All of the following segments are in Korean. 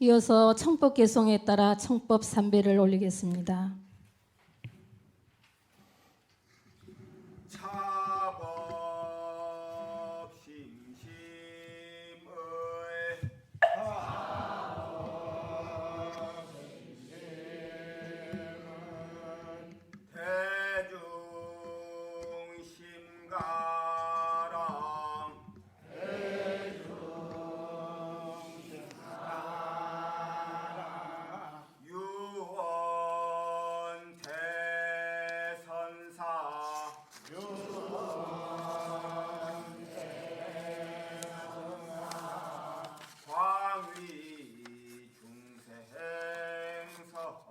이어서 청법 개송에 따라 청법 3배를 올리겠습니다. 차법 심심의 대중심가랑 유언 대선사 광위 중생설 차법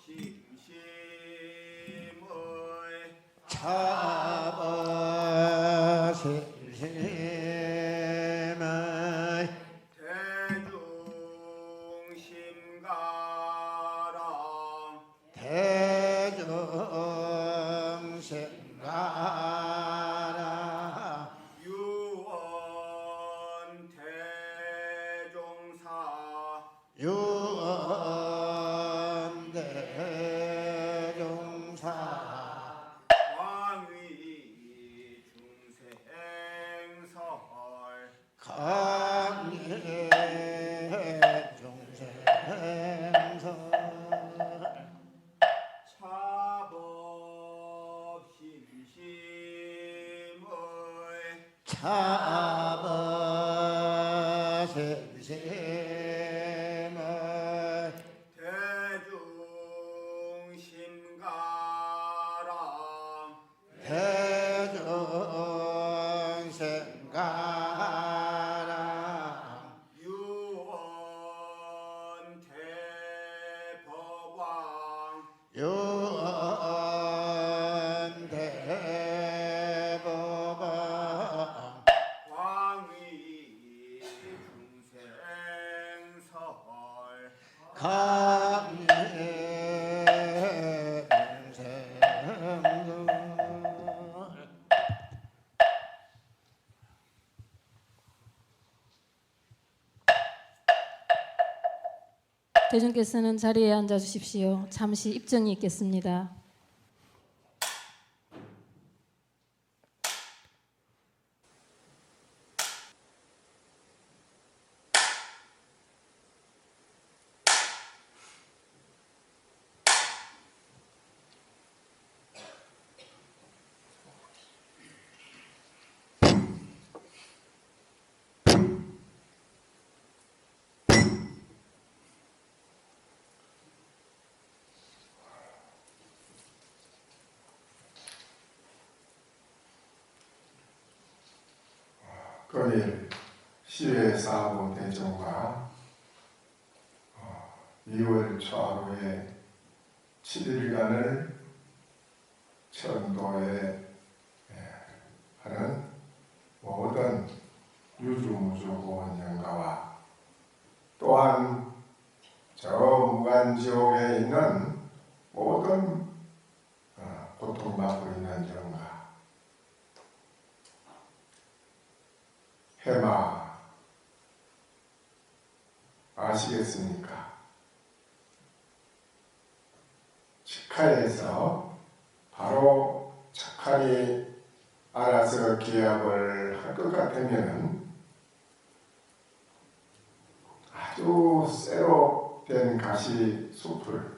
심심의 차법 심심의 대중심가랑 대중심가라 유언 대종사 유언 대종사 광위 중생설 강예 중생설 차법 심심의 차법 심심의 대중심가랑 대중심가라 유언 대법왕 유언 대법왕 광위 중생설 강예 중생설 대중께서는 자리에 앉아 주십시오. 잠시 입정이 있겠습니다. 금일 시외사무 대정과 2월 초하루에 7일간을 천도에 하는 모든 유주무주고원영가와 또한 저 무간지옥에 있는 모든 고통받고 있는 영가 해마 아시겠습니까? 직하에서 바로 착하니 알아서 기합을 할 것 같으면 아주 쇠로 된 가시 숲을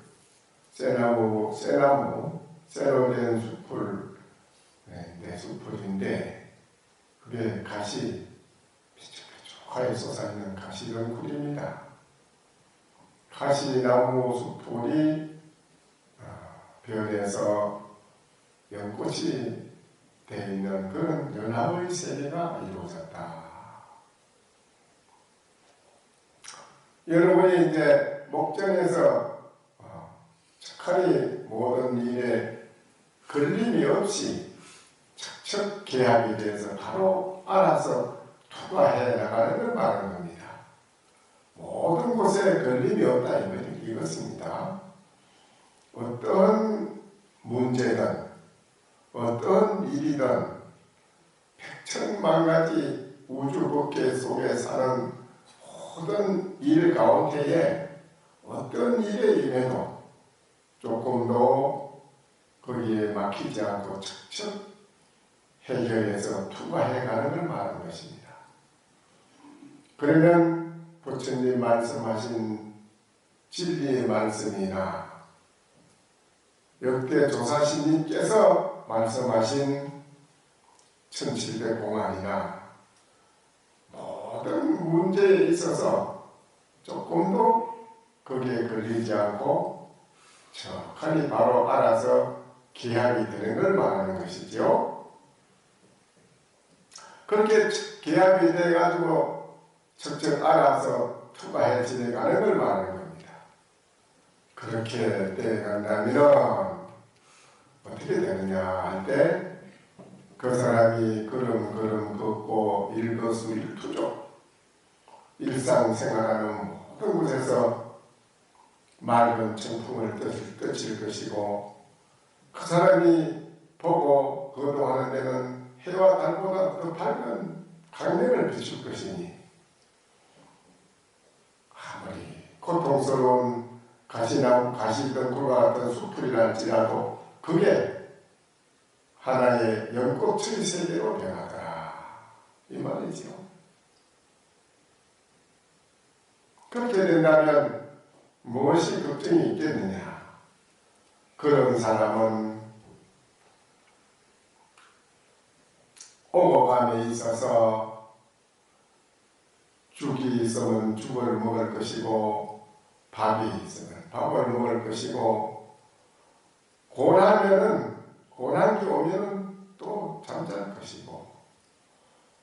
쇠로 된 숲을 내 숲을인데 그게 가시 비축하게 솟아있는 가시덩굴입니다. 가시나무 숲풀이 별에서 연꽃이 되어 있는 그런 연합의 세계가 이루어졌다. 여러분이 이제 목전에서 착하니 모든 일에 걸림이 없이 척척 계약에 대해서 바로 알아서 투과해 나가는 말하는 겁니다. 모든 곳에 걸림이 없다 이것입니다. 어떤 문제든 어떤 일이든 백천만 가지 우주 법계 속에 사는 모든 일 가운데에 어떤 일에 임해도 조금도 거기에 막히지 않고 척척 해결해서 투과해가는 걸 말하는 것입니다. 그러면 부처님 말씀하신 진리의 말씀이나 역대 조사신님께서 말씀하신 1700공안이나 모든 문제에 있어서 조금도 거기에 걸리지 않고 정확하게 바로 알아서 기합이 되는 걸 말하는 것이죠. 그렇게 기합이 돼가지고 척척 알아서 투과해 지내가는 걸 말하는 겁니다. 그렇게 돼간다면 어떻게 되느냐 할 때 그 사람이 걸음걸음 걷고 일거수일투족 일상생활하는 모든 곳에서 맑은 청풍을 떠칠 것이고 그 사람이 보고 거동하는 데는 해와 달보다 더 밝은 강명을 비출 것이니 아무리 고통스러운 가시나무 가시덩굴과 같은 숲풀이라 할지라도 그게 하나의 연꽃의 세계로 변하더라 이 말이죠. 그렇게 된다면 무엇이 걱정이 있겠느냐. 그런 사람은 오고감에 있어서 죽이 있으면 죽을 먹을 것이고 밥이 있으면 밥을 먹을 것이고 고난이 오면은 또 잠잘 것이고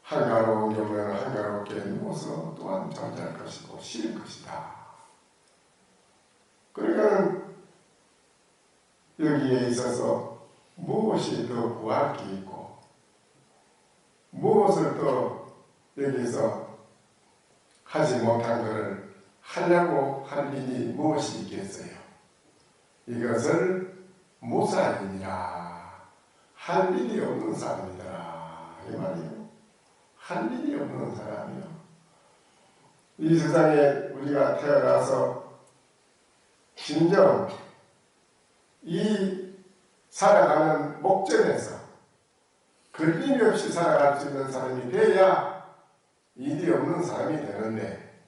한가로운 경우에는 한가롭게 누워서 또한 잠잘 것이고 쉴 것이다. 그러니까 여기에 있어서 무엇이 더 구할 게 있고 무엇을 또 여기서 하지 못한 것을 하려고 할 일이 무엇이 있겠어요? 이것을 무사일이라 할 일이 없는 사람이더라 이 말이에요. 할 일이 없는 사람이요. 이 세상에 우리가 태어나서 진정 이 살아가는 목전에서 걸림이 없이 살아갈 수 있는 사람이 돼야 일이 없는 사람이 되는데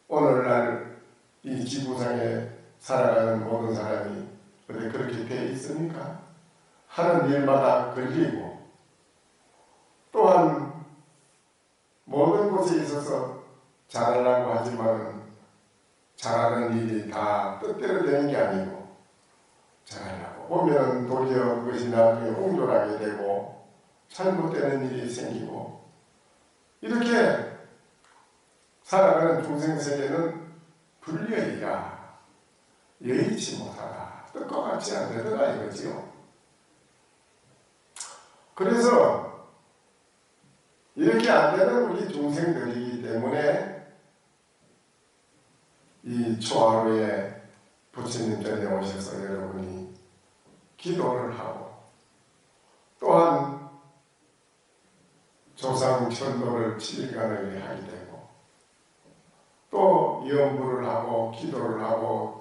오늘날 이 지구상에 살아가는 모든 사람이 어디 그렇게 돼 있습니까? 하는 일마다 걸리고 또한 모든 곳에 있어서 잘하려고 하지만 잘하는 일이 다 뜻대로 되는 게 아니고 잘하려고 보면 도리어 그것이 나중에 홍조하게 되고 잘못되는 일이 생기고 이렇게 살아가는 중생세계는 불리하리라 여의치 못하다 뜻과 같지 않으더라 이거지요. 그래서 이렇게 안 되는 우리 중생들이기 때문에 이 초하루에 부처님 전에 오셔서 여러분이 기도를 하고 또한 조상 천도를 7일간을 하게 되고 또 염불을 하고 기도를 하고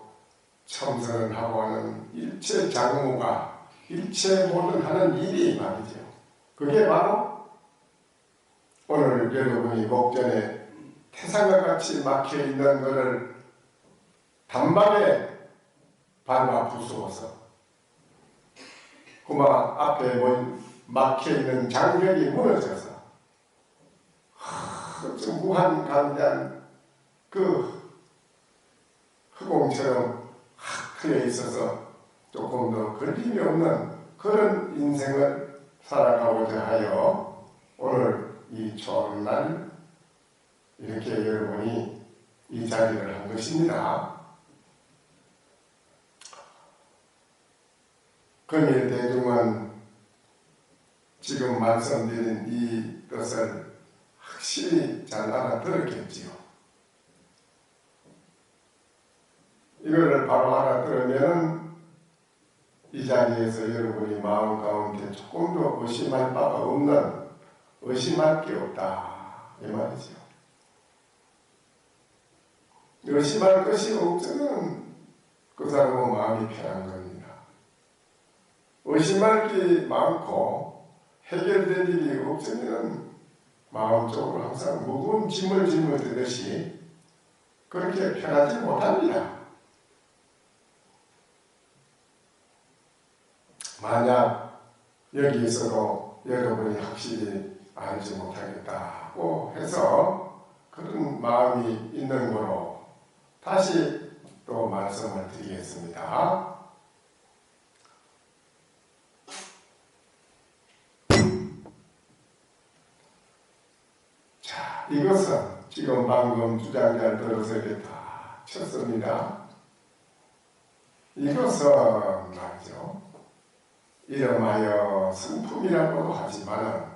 참선을 하고 하는 일체 장무가 일체 모든 하는 일이 말이죠. 그게 바로 오늘 여러분이 목전에 태산과 같이 막혀있는 것을 단밤에 밟아 부수어서 그만 앞에 막혀있는 장벽이 무너져서 무한간대한 그 흑공처럼 트여 있어서 조금 더 걸림이 없는 그런 인생을 살아가고자 하여 오늘 이 좋은 날 이렇게 여러분이 이 자리를 한 것입니다. 금일대중은 지금 말씀드린 이 뜻을 확실히 잘 알아들었겠지요. 이거를 바로 알아들으면 이 자리에서 여러분이 마음 가운데 조금도 의심할 바가 없는, 의심할 게 없다 이 말이죠. 의심할 것이 없으면 그 사람은 마음이 편한 겁니다. 의심할 게 많고 해결될 일이 없으면 마음속으로 항상 무거운 짐을 짊어지듯이 그렇게 편하지 못합니다. 만약 여기에서도 여러분이 확실히 알지 못하겠다고 해서 그런 마음이 있는 거로 다시 또 말씀을 드리겠습니다. 자, 이것은 지금 방금 주장자를 들어서 이렇게 다 쳤습니다. 이것은 말이죠. 이름하여 성품이라고도 하지만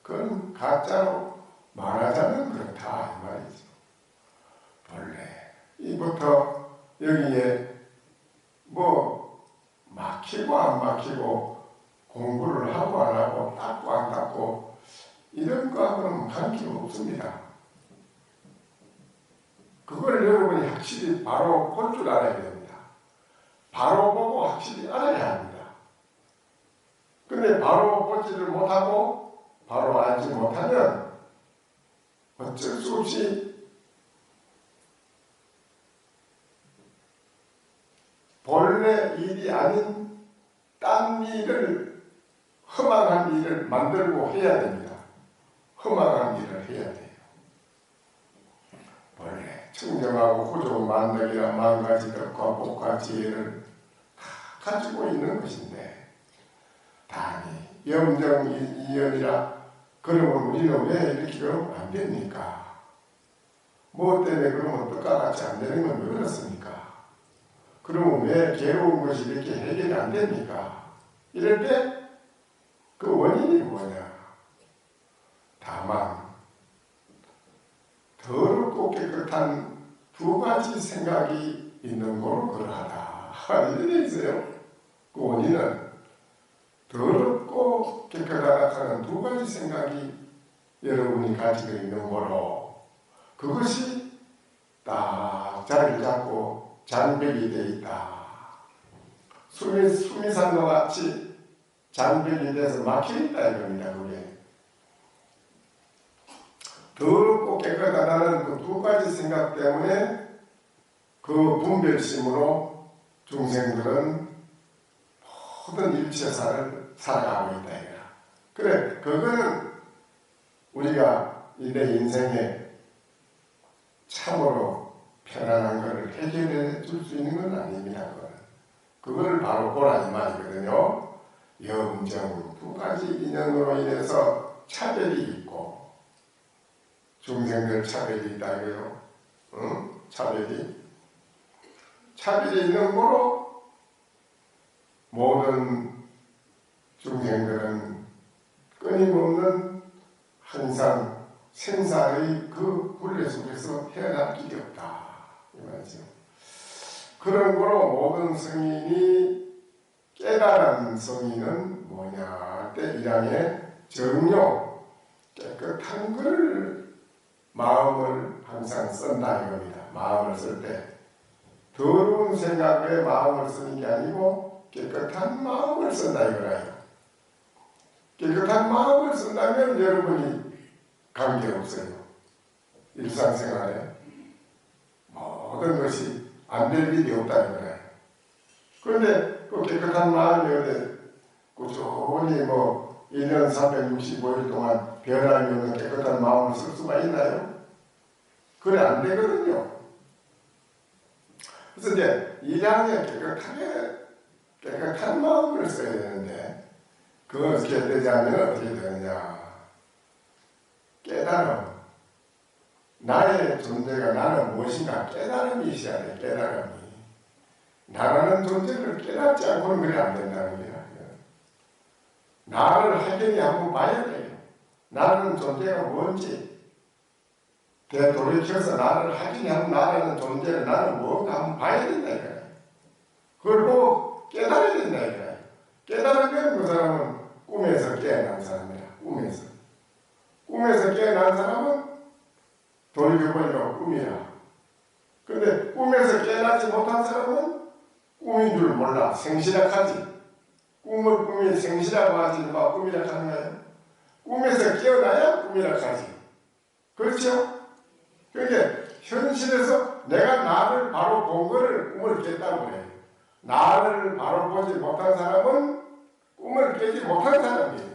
그건 가짜로 말하자면 그렇다 이 말이죠. 본래 이부터 여기에 뭐 막히고 안 막히고 공부를 하고 안 하고 닦고 안 닦고 이런 거하고는 관계가 없습니다. 그걸 여러분이 확실히 바로 볼 줄 알아야 됩니다. 바로 보고 확실히 알아야 합니다. 근데 바로 보지를 못하고 바로 알지 못하면 어쩔 수 없이 본래 일이 아닌 딴 일을, 허망한 일을 만들고 해야 됩니다. 허망한 일을 해야 돼요. 본래 청정하고 후종 만덕이라 만가지 덕과 복과 지혜를 다 가지고 있는 것인데 다니 염정이연이라 그러면 우리는 왜 이렇게 그러면 안 됩니까? 뭐 때문에 그러면 뜻과 같이 안 되는 건 왜 그렇습니까? 그러면 왜 괴로운 것이 이렇게 해결이 안 됩니까? 이럴 때 그 원인이 뭐냐? 다만 더럽고 깨끗한 두 가지 생각이 있는 거로 그러하다. 이래 있어요. 그 원인은 더럽고 깨끗하다 하는 두 가지 생각이 여러분이 가지고 있는 거로 그것이 딱 자리를 잡고 잔벽이 되어 있다. 수미산과 같이 잔벽이 돼서 막혀있다 이겁니다. 그게 더럽고 깨끗하다는 그 두 가지 생각 때문에 그 분별심으로 중생들은 모든 일체사를 살아가고 있다 이거야. 그래, 그거는 우리가 내 인생에 참으로 편안한 것을 해결해 줄 수 있는 건 아닙니다. 그거를 바로 보라 이 말이거든요. 염정 두 가지 인연으로 인해서 차별이 있고 중생들 차별이 있다 이거요. 응? 차별이 있는 거로 모든 중생들은 끊임없는 항상 생사의 그 굴레 속에서 헤어날 길이 없다 이 말이죠. 그런 거로 모든 성인이 깨달은 성인은 뭐냐 때 1항에 정욕 깨끗한 걸 마음을 항상 쓴다 이겁니다. 마음을 쓸 때 더러운 생각에 마음을 쓰는 게 아니고 깨끗한 마음을 쓴다 이거라요. 깨끗한 마음을 쓴다면 여러분이 관계없어요. 일상생활에 모든 것이 안 될 일이 없다 이거예요. 그런데 그 깨끗한 마음이 어디 꾸준히 뭐 1년 365일 동안 변함이 없는 깨끗한 마음을 쓸 수가 있나요? 그래 안 되거든요. 그래서 이제 1항에 깨끗한 마음을 써야 되는데 그건 어떻게 되냐면 어떻게 되느냐 깨달음 나의 존재가 나는 무엇인가 깨달음이 있어야 돼. 깨달음이 나라는 존재를 깨닫지 않고는 그래 안 된다는 거야. 나를 확연히 한번 봐야 돼요. 나라는 존재가 뭔지 되돌이켜서 나를 확연히 한번 나라는 존재를 나는 뭔가 한번 봐야 된다 이거야. 그걸 보고 깨달아야 된다 이거야. 깨달으면 그 사람은 꿈에서 깨어난 사람이야. 꿈에서 깨어난 사람은 돌이켜보니까 꿈이야. 근데 꿈에서 깨어나지 못한 사람은 꿈인 줄 몰라. 생시락하지. 꿈이 생시라고 하지 누가 꿈이라고 하는 거예요? 꿈에서 깨어나야 꿈이라고 하지. 그렇죠? 그러니까 현실에서 내가 나를 바로 본 거를 꿈을 깼다고 그래요. 나를 바로 보지 못한 사람은 꿈을 깨지 못한 사람이에요.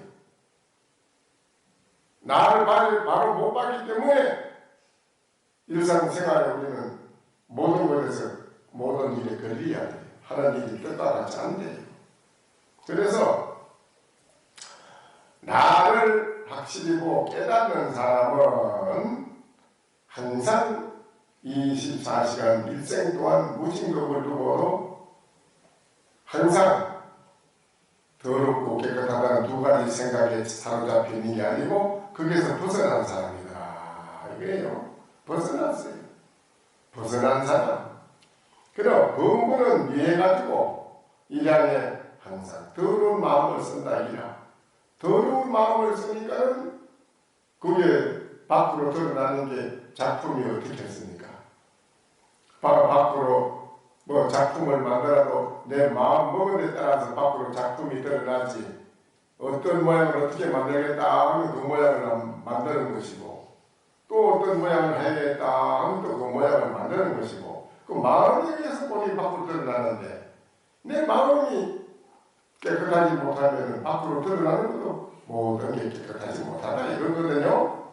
나를 바로 못 봤기 때문에 일상생활에 우리는 모든 것에서 모든 일에 걸려야 돼요. 하나님이 뜻과 같지 않대요. 그래서 나를 확실히 보고 깨닫는 사람은 항상 24시간 일생 동안 무징겁을 두고도 항상 더럽고 깨끗하다는 두 가지 생각에 사로잡혀 있는 게 아니고 거기에서 벗어난 사람이다. 이거예요. 벗어났어요. 벗어난 사람. 그럼 범부는 이해가지고 일하에 항상 더러운 마음을 쓴다 이라. 더러운 마음을 쓰니까는 그게 밖으로 드러나는 게 작품이 어떻겠습니까? 밖으로 뭐 작품을 만들어도 내 마음 먹은 데 따라서 밖으로 작품이 드러나지. 어떤 모양을 어떻게 만들겠다 하면 그 모양을 만드는 것이고 또 어떤 모양을 해야겠다 하면 또 그 모양을 만드는 것이고 그 마음에 의해서 본이 밖으로 드러나는데 내 마음이 깨끗하지 못하면 밖으로 드러나는 것도 모든 게 깨끗하지 못하다 이거거든요.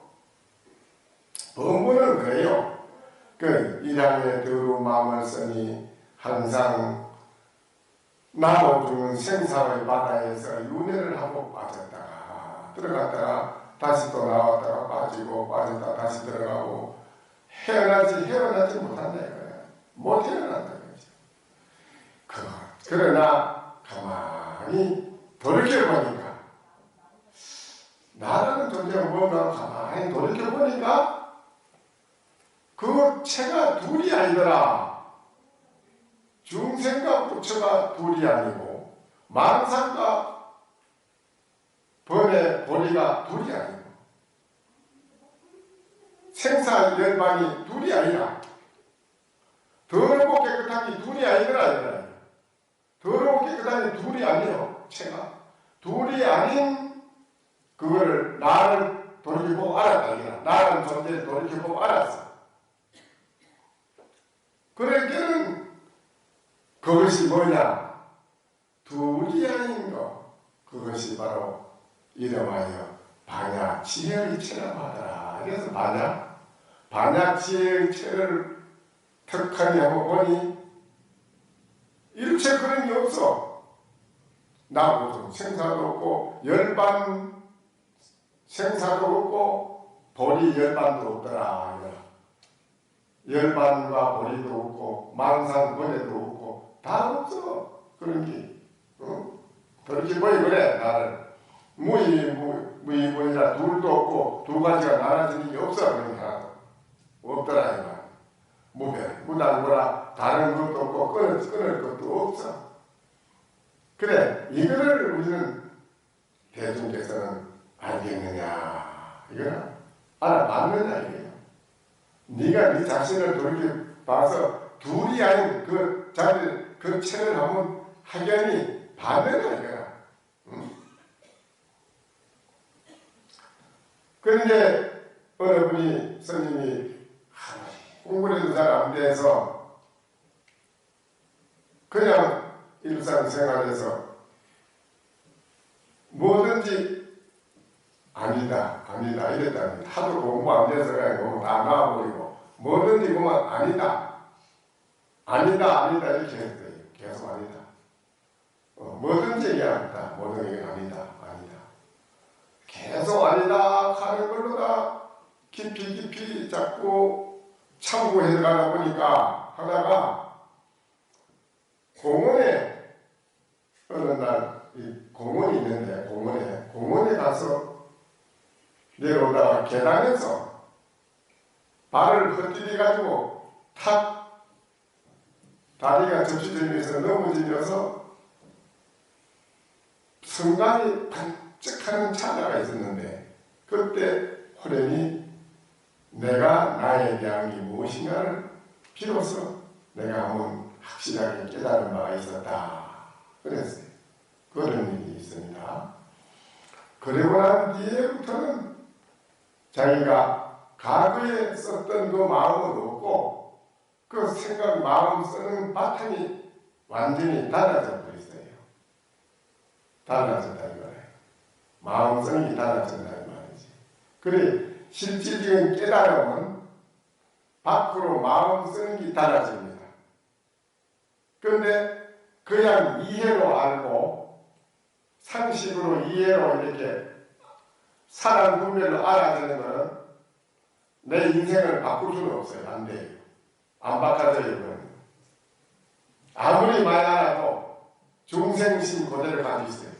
범부는 그래요. 그 이랑의 더러운 마음을 쓰니 항상 나도 죽는 생사의 바다에서 윤회를 하고 빠졌다가 들어갔다가 다시 또 나왔다가 빠지고 빠졌다가 다시 들어가고 헤어나지 못한다 이거야. 못 헤어난다 이거죠. 그러나 가만히 돌이켜보니까 나라는 존재가 뭔가 가만히 돌이켜보니까 그 체가 둘이 아니더라. 중생과 부처가 둘이 아니고 만상과 번의 보리가 둘이 아니고 생사열반이 둘이 아니라 더럽고 깨끗한 게 둘이 아니더라. 더럽고 깨끗한 게 둘이 아니에요. 체가 둘이 아닌 그거를 나를 돌이켜보고 알았다. 나라는 존재를 돌이켜보고 알았어. 그러니까는 그것이 뭐냐? 둘이 아닌 것. 그것이 바로 이름하여 반야지혜의 체라고 하더라. 그래서 반야지혜의 체를 턱하니 하고 보니 일체 그런 게 없어. 나보다 생사도 없고 열반 생사도 없고 보리 열반도 없더라. 열반과 보리도 없고 만상 번에도 없고 다 없어. 그런 게 그렇게 보이 그래. 나를 무의문이라 둘도 없고 두 가지가 나눠지는 게 없어. 그런 게 하나도 없더라 이거. 무별 무당무라 다른 것도 없고 끊을 것도 없어. 그래 이거를 우리는 대중께서는 알겠느냐 이거는 알아봤느냐 이거예요. 네가 네 자신을 돌이켜봐서 둘이 아닌 그 자리 그 체를 한번 확연히 봤느냐 이거야. 그런데 어느 분이 스님이 공부를 해도 잘 안 돼서 그냥 일상생활에서 뭐든지 아니다 이랬답니다. 하도 공부 안 돼서 그냥 다 나와버리고 뭐든지 그만 아니다 이렇게 했어요. 계속 아니다. 뭐든지 얘기합니다. 모든 얘기는 아니다. 계속 아니다 하는 걸로 다 깊이 자꾸 참고해 가다 보니까 하다가 공원에 어느 날 공원이 있는데 공원에 가서 내려오다가 계단에서 발을 헛디뎌 가지고 탁 다리가 접시되면서 넘어지면서 성광이 반짝하는 찰나가 있었는데 그때 호련이 내가 나에 대한 게 무엇인가를 비로소 내가 한번 확실하게 깨달은 바가 있었다. 그랬어요. 그런 일이 있습니다. 그리고 난 뒤에부터는 자기가 과거에 썼던 그 마음은 없고 그 생각, 마음 쓰는 바탕이 완전히 달라져 버렸어요. 달라졌다 이거예요. 마음 쓰는 게 달라졌다 이 말이지. 그래 실질적인 깨달음은 밖으로 마음 쓰는 게 달라집니다. 그런데 그냥 이해로 알고 상식으로 이해로 이렇게 사람 분별로 알아주는 것은 내 인생을 바꿀 수는 없어요. 안 돼요. 안 바꿔져요. 이건. 아무리 많이 알아도 중생심 그대로 가지고 있어요.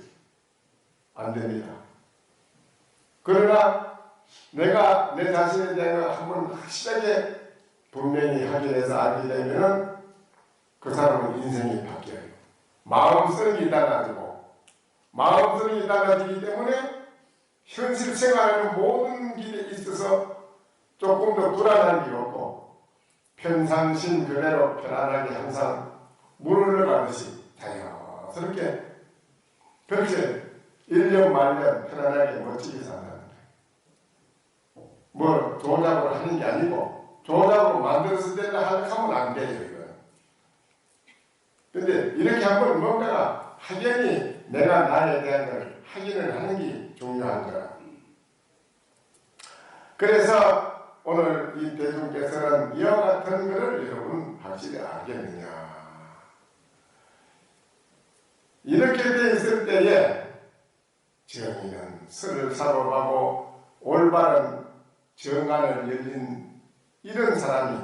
안 됩니다. 그러나 내가 내 자신에 대한 한번 확실하게 분명히 확인해서 알게 되면 그 사람은 인생이 바뀌어요. 마음 쓰는 게 달라지고 마음 쓰는 게 달라지기 때문에 현실 생활하는 모든 길에 있어서 조금 더 불안한 게 없고 평상신 그대로 편안하게 항상 물을 흘러가듯이 자연스럽게 그렇게 1년 말년 편안하게 멋지게 산다는 거예요. 뭐 조작으로 하는 게 아니고 조작으로 만들었을 때는 하면 안 돼요. 이건. 근데 이렇게 한번 뭔가가 확연히 내가 나에 대한 걸 확인을 하는 게 중요한 거라. 그래서 오늘 이 대중께서는 이와 같은 것을 여러분 확실히 알겠느냐. 이렇게 돼 있을 때에 정의는 설을 사로하고 올바른 정안을 열린 이런 사람이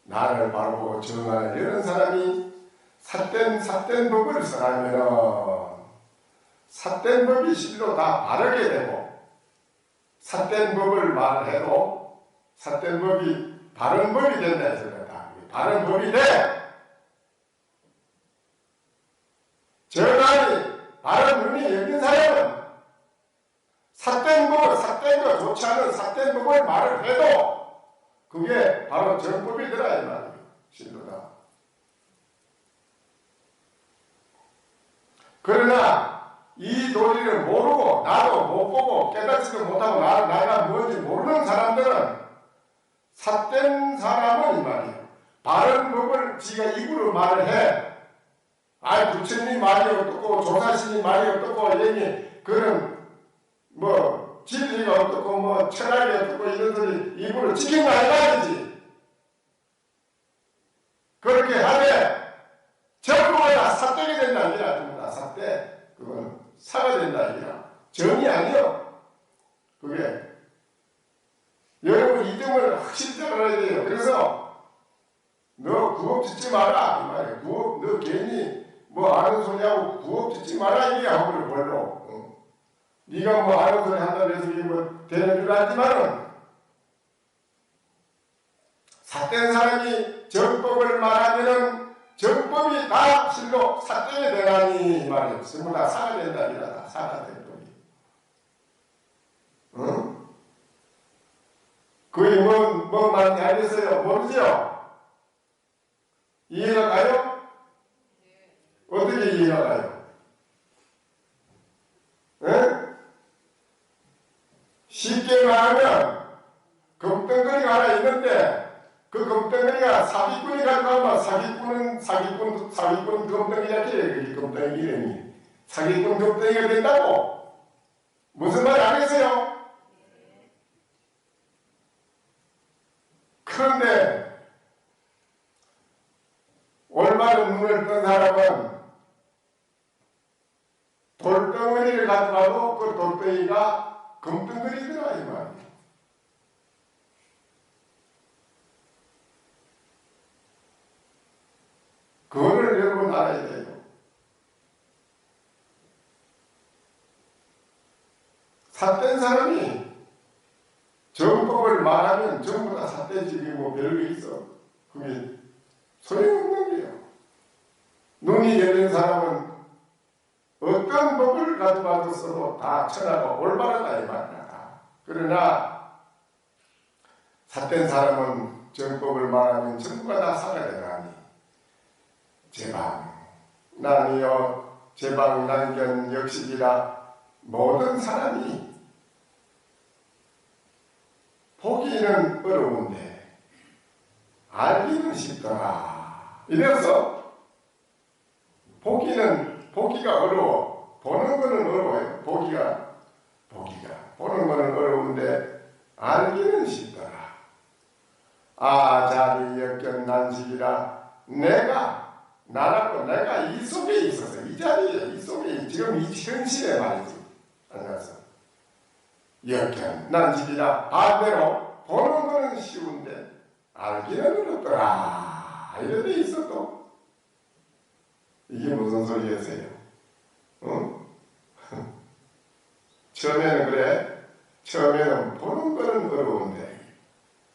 나를 바라보고 정안을 열린 사람이 삿된 법을 써가면 삿된 법이 실로 다 바르게 되고 삿된 법을 말해도 삿된 법이 바른 법이 된다 해서 그렇다. 바른 법이 돼. 정안이 바른 눈이 열린 사람은 삿된 거 좋지 않은 삿된 법을 말을 해도 그게 바로 정법이더라 이 말이에요. 실로다. 그러나 이 도리를 모르고 나도 못 보고 깨닫지도 못하고 나가 뭔지 모르는 사람들은 삿된 사람은 이 말이에요. 바른 법을 지가 입으로 말을 해. 부처님 말이 어떻고 조사신이 말이 어떻고 얘기 그런 뭐 진리가 어떻고 뭐 철학이 어떻고 이런 소리 입으로 지킨 거 아니지. 그렇게 하면 전부가 다 삿되게 된다 아니라 전부 다 삿대. 그건 사가 된다 아니라 정이 아니요. 그게 여러분 이 점을 확실히 알아야 돼요. 그래서 너 구업 짓지 마라 이 말이에요. 구업 너 괜히 뭐 아는 소리하고 구업 짓지 마라 이게 아무리 벌로. 네가 뭐 아는 소리 한다고 해서 이게 뭐 되는 줄 알지만은 삿된 사람이 정법을 말하면은 정법이 다 실로 삿되게 되나니 이 말이에요. 전부 다 사가 된다 아니라 다 사가 된 법이. 응? 그게 뭐 많이 알겠어요? 모르죠? 이해가 가요? 어떻게 이해가 가요? 응? 쉽게 말하면 금덩어리가 하나 있는데 그 금덩어리가 사기꾼이 가져가면 사기꾼 금덩이라 해요. 이 금덩이 이름이 사기꾼 금덩이가 된다고. 무슨 말이 알겠어요? 그런데 올바른 눈을 뜬 사람은 돌덩어리를 가져가도 그 돌덩이가 금덩어리더라 이 말이에요. 그거를 여러분 알아야 돼요. 삿된 사람이 정법을 말하면 전부 다 삿대지 뭐 별게 있어. 그게 소용없는 거예요. 눈이 열린 사람은 어떤 법을 가져와도 다 천하가 올바르다 이 말이다. 그러나 삿된 사람은 정법을 말하면 전부가 다 사가 되나니 제방 나니여 제방 난견 역식이라 모든 사람이 보기는 어려운데 알기는 쉽더라. 이래서 보기가 어려워. 보는 거는 어려워요. 보기가 보는 거는 어려운데 알기는 쉽더라. 자리 역견 난식이라 내가 이 속에 있어서 이 자리에 이 속에 지금 이 현실에 말이지 앉아서 역견 난식이라 반대로 보는 거는 쉬운데 알기는 어렵더라. 이런 데 있어도 이게 무슨 소리였어요? 응? 처음에는 그래. 처음에는 보는 거는 어려운데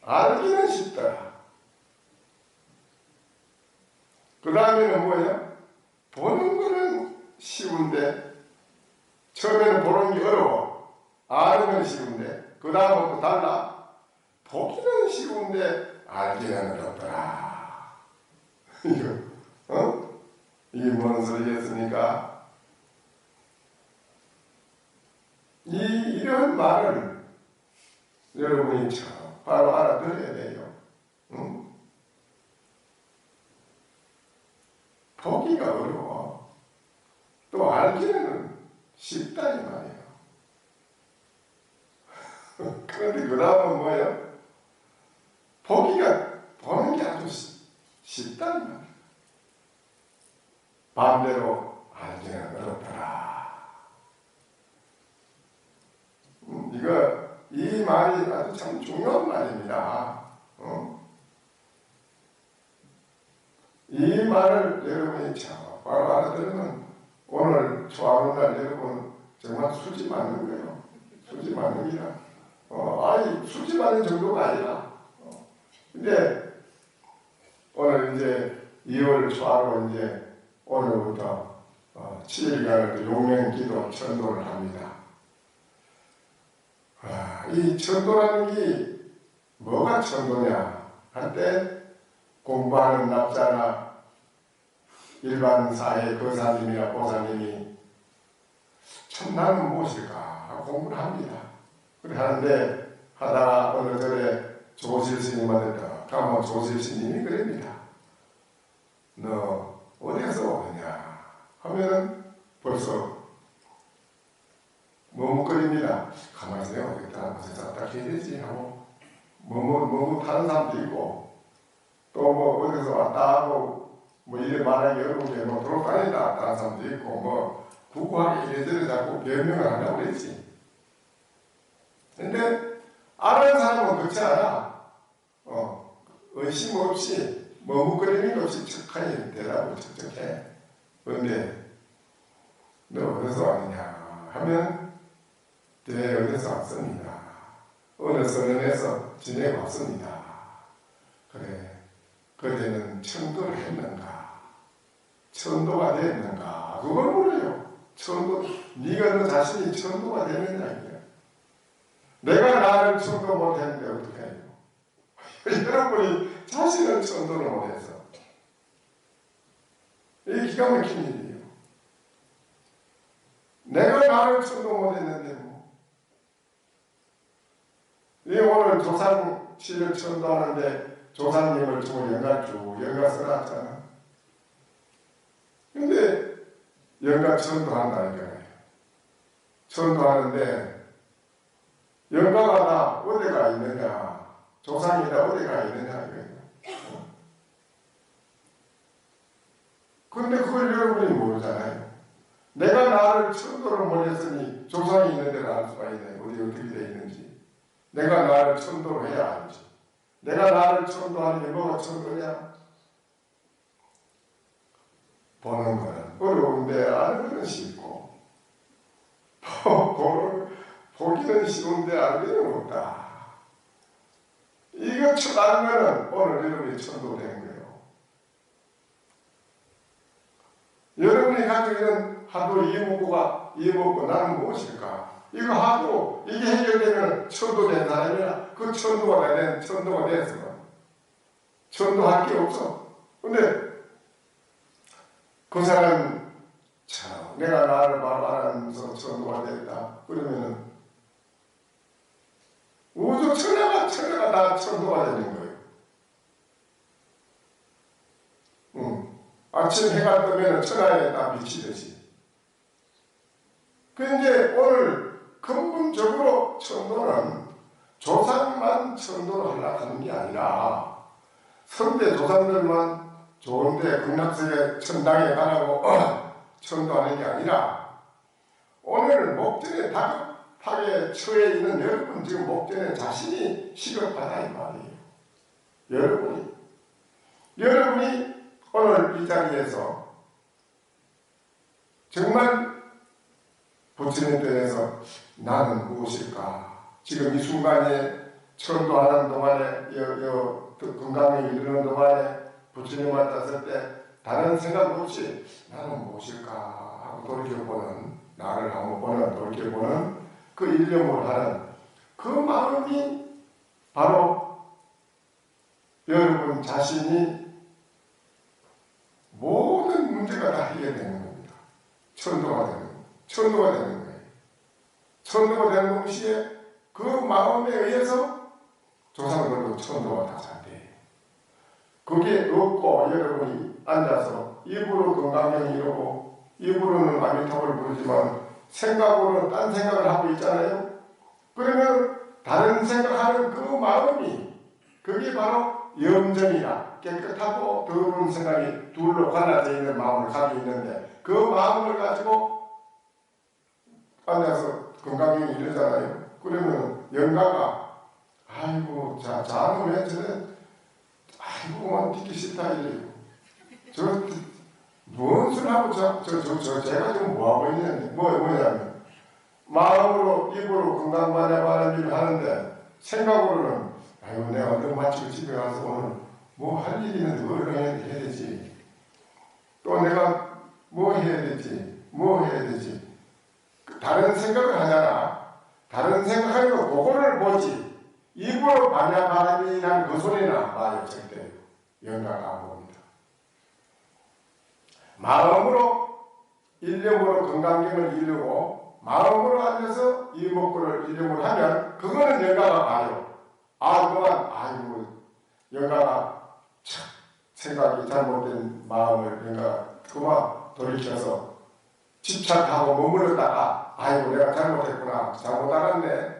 알기는 쉽더라. 그 다음에는 뭐야? 보는 거는 쉬운데 처음에는 보는 게 어려워. 아는 건 쉬운데 그 다음부터 달라. 보기는 쉬운데 알기는 어렵더라. 이거 이게 뭔 소리겠습니까? 이런 말을 여러분이 바로 알아들어야 돼요. 응? 보기가 어려워. 또 알기는 쉽다 이 말이에요. 그런데 그 다음은 뭐예요? 보는 게 아주 쉽다 이 말이에요. 반대로 알기는 어렵더라. 이 말이 아주 참 중요한 말입니다. 이 말을 여러분이 바로 알아들으면 오늘 좋아하는 날 여러분 정말 수지 맞는 거예요. 수지 맞는 기라. 수지 맞는 정도가 아니라. 근데 오늘 이제 2월 초하루 이제 오늘부터 7일간 용맹기도 천도를 합니다. 이 천도라는 게 뭐가 천도냐 할 때 공부하는 납자나 일반 사회 거사님이나 보사님이 천당은 무엇일까 하고 공부를 합니다. 그래 하는데 하다가 어느 절에 조실 스님한테 가면 조실 스님이 그럽니다. 너 어디서 오느냐 하면은 벌써 머뭇거립니다. 가만히 있어요. 어디다 무슨 딱 해야 되지 하고 머뭇하는 사람도 있고 또 뭐 어디서 왔다 하고 뭐 이래 말하기 어려운 게 뭐 돌아다니다 왔다 하는 사람도 있고 뭐 구구하게 이래저래 자꾸 변명을 하려고 그랬지. 근데 아는 사람은 그렇지 않아. 의심 없이 머뭇거리는 것 없이 척하니 대답을 척척해. 그런데 너 어디서 왔느냐 하면 네 어디서 왔습니다. 어느 선원에서 지내고 왔습니다. 그래 그때는 천도를 했는가 천도가 됐는가 그걸 물어요. 천도 네가 너 자신이 천도가 되느냐 이게. 내가 나를 천도 못했는데 어떻게 해요? 여러분이 자신은 천도를 못해서 이게 기가 막힌 일이에요. 내가 나를 천도 못했는데 뭐. 이 오늘 조상씨를 천도하는데 조상님을 주고 연가 써놨잖아. 근데 연가 천도한다니까요. 천도하는데 연가가 다 어디가 있느냐 조상이 다 어디가 있느냐 이거예요. 근데 그걸 여러분이 모르잖아요. 내가 나를 천도를 못했으니 조상이 있는 데를 알 수가 있네. 어디 어떻게 돼 있는지. 내가 나를 천도를 해야 알지. 내가 나를 천도하는 게 뭐가 천도냐? 보는 거는 어려운데 아는 거는 쉽고 보기는 쉬운데 알기는 없다. 이거 아는 거는 오늘 여러분이 천도된 거예요. 여러분이 가지고 있는 하도 이목고 나는 무엇일까? 이거 하고 이게 해결되면 천도된 사람이야. 그 천도가 됐어. 천도할 게 없어. 근데 그 사람 참 내가 나를 바로 알아면서 천도가 됐다. 그러면은 우주 천하가 다 천도가 되는 거예요. 아침 해가 뜨면 천하에 다 비치듯이. 그런데 오늘 근본적으로 천도는 조상만 천도를 하려고 하는 게 아니라 성대 조상들만 좋은데 극락세계 천당에 가라고 천도하는 게 아니라 오늘 목전에 다급하게 처해 있는 여러분 지금 목전에 자신이 시급하다 이 말이에요. 여러분이 오늘 이 자리에서 정말 부처님 편에서 나는 무엇일까? 지금 이 순간에 천도하는 동안에 건강을 이루는 동안에 부처님 만났을 때 다른 생각 없이 나는 무엇일까 하고 돌이켜보는 나를 한번 보는 돌이켜보는 그 일념을 하는 그 마음이 바로 여러분 자신이 모든 문제가 다 해결되는 겁니다. 천도가 되는 거예요. 천도가 되는 동시에 그 마음에 의해서 조상들도 천도가 다 잘 돼요. 그게 없고 여러분이 앉아서 입으로 건강을 이루고 입으로는 아미타불을 부르지만 생각으로는 딴 생각을 하고 있잖아요. 그러면 다른 생각하는 그 마음이 그게 바로 염전이라 깨끗하고 더러운 생각이 둘로 갈라져 있는 마음을 가지고 있는데 그 마음을 가지고 앉아서 건강을 이루잖아요. 그러면 영가가 아이고 자는 왜 저는 아이고 듣기 싫다 이래요. 뭔 소리 하고 제가 지금 뭐하고 있는데 뭐냐면 마음으로 입으로 건강마냥 일을 하는데 생각으로는 아이고 내가 얼른 마치고 집에 가서 오늘 뭐 할 일이 있는데 얼른 해야 되지. 또 내가 뭐 해야 되지. 다른 생각을 하잖아. 다른 생각하는 거 그거를 보지. 입으로 바람이라는 그 소리나 봐요. 절대 영가가 안 봅니다. 마음으로 일념으로 건강경을 이루고 마음으로 앉아서 이목구를 일념을 하면 그거는 영가가 봐요. 그동안 아이고 영가가 참 생각이 잘못된 마음을 영가가 그만 돌이켜서 집착하고 머물렀다가 아이고 내가 잘못했구나 잘못 알았네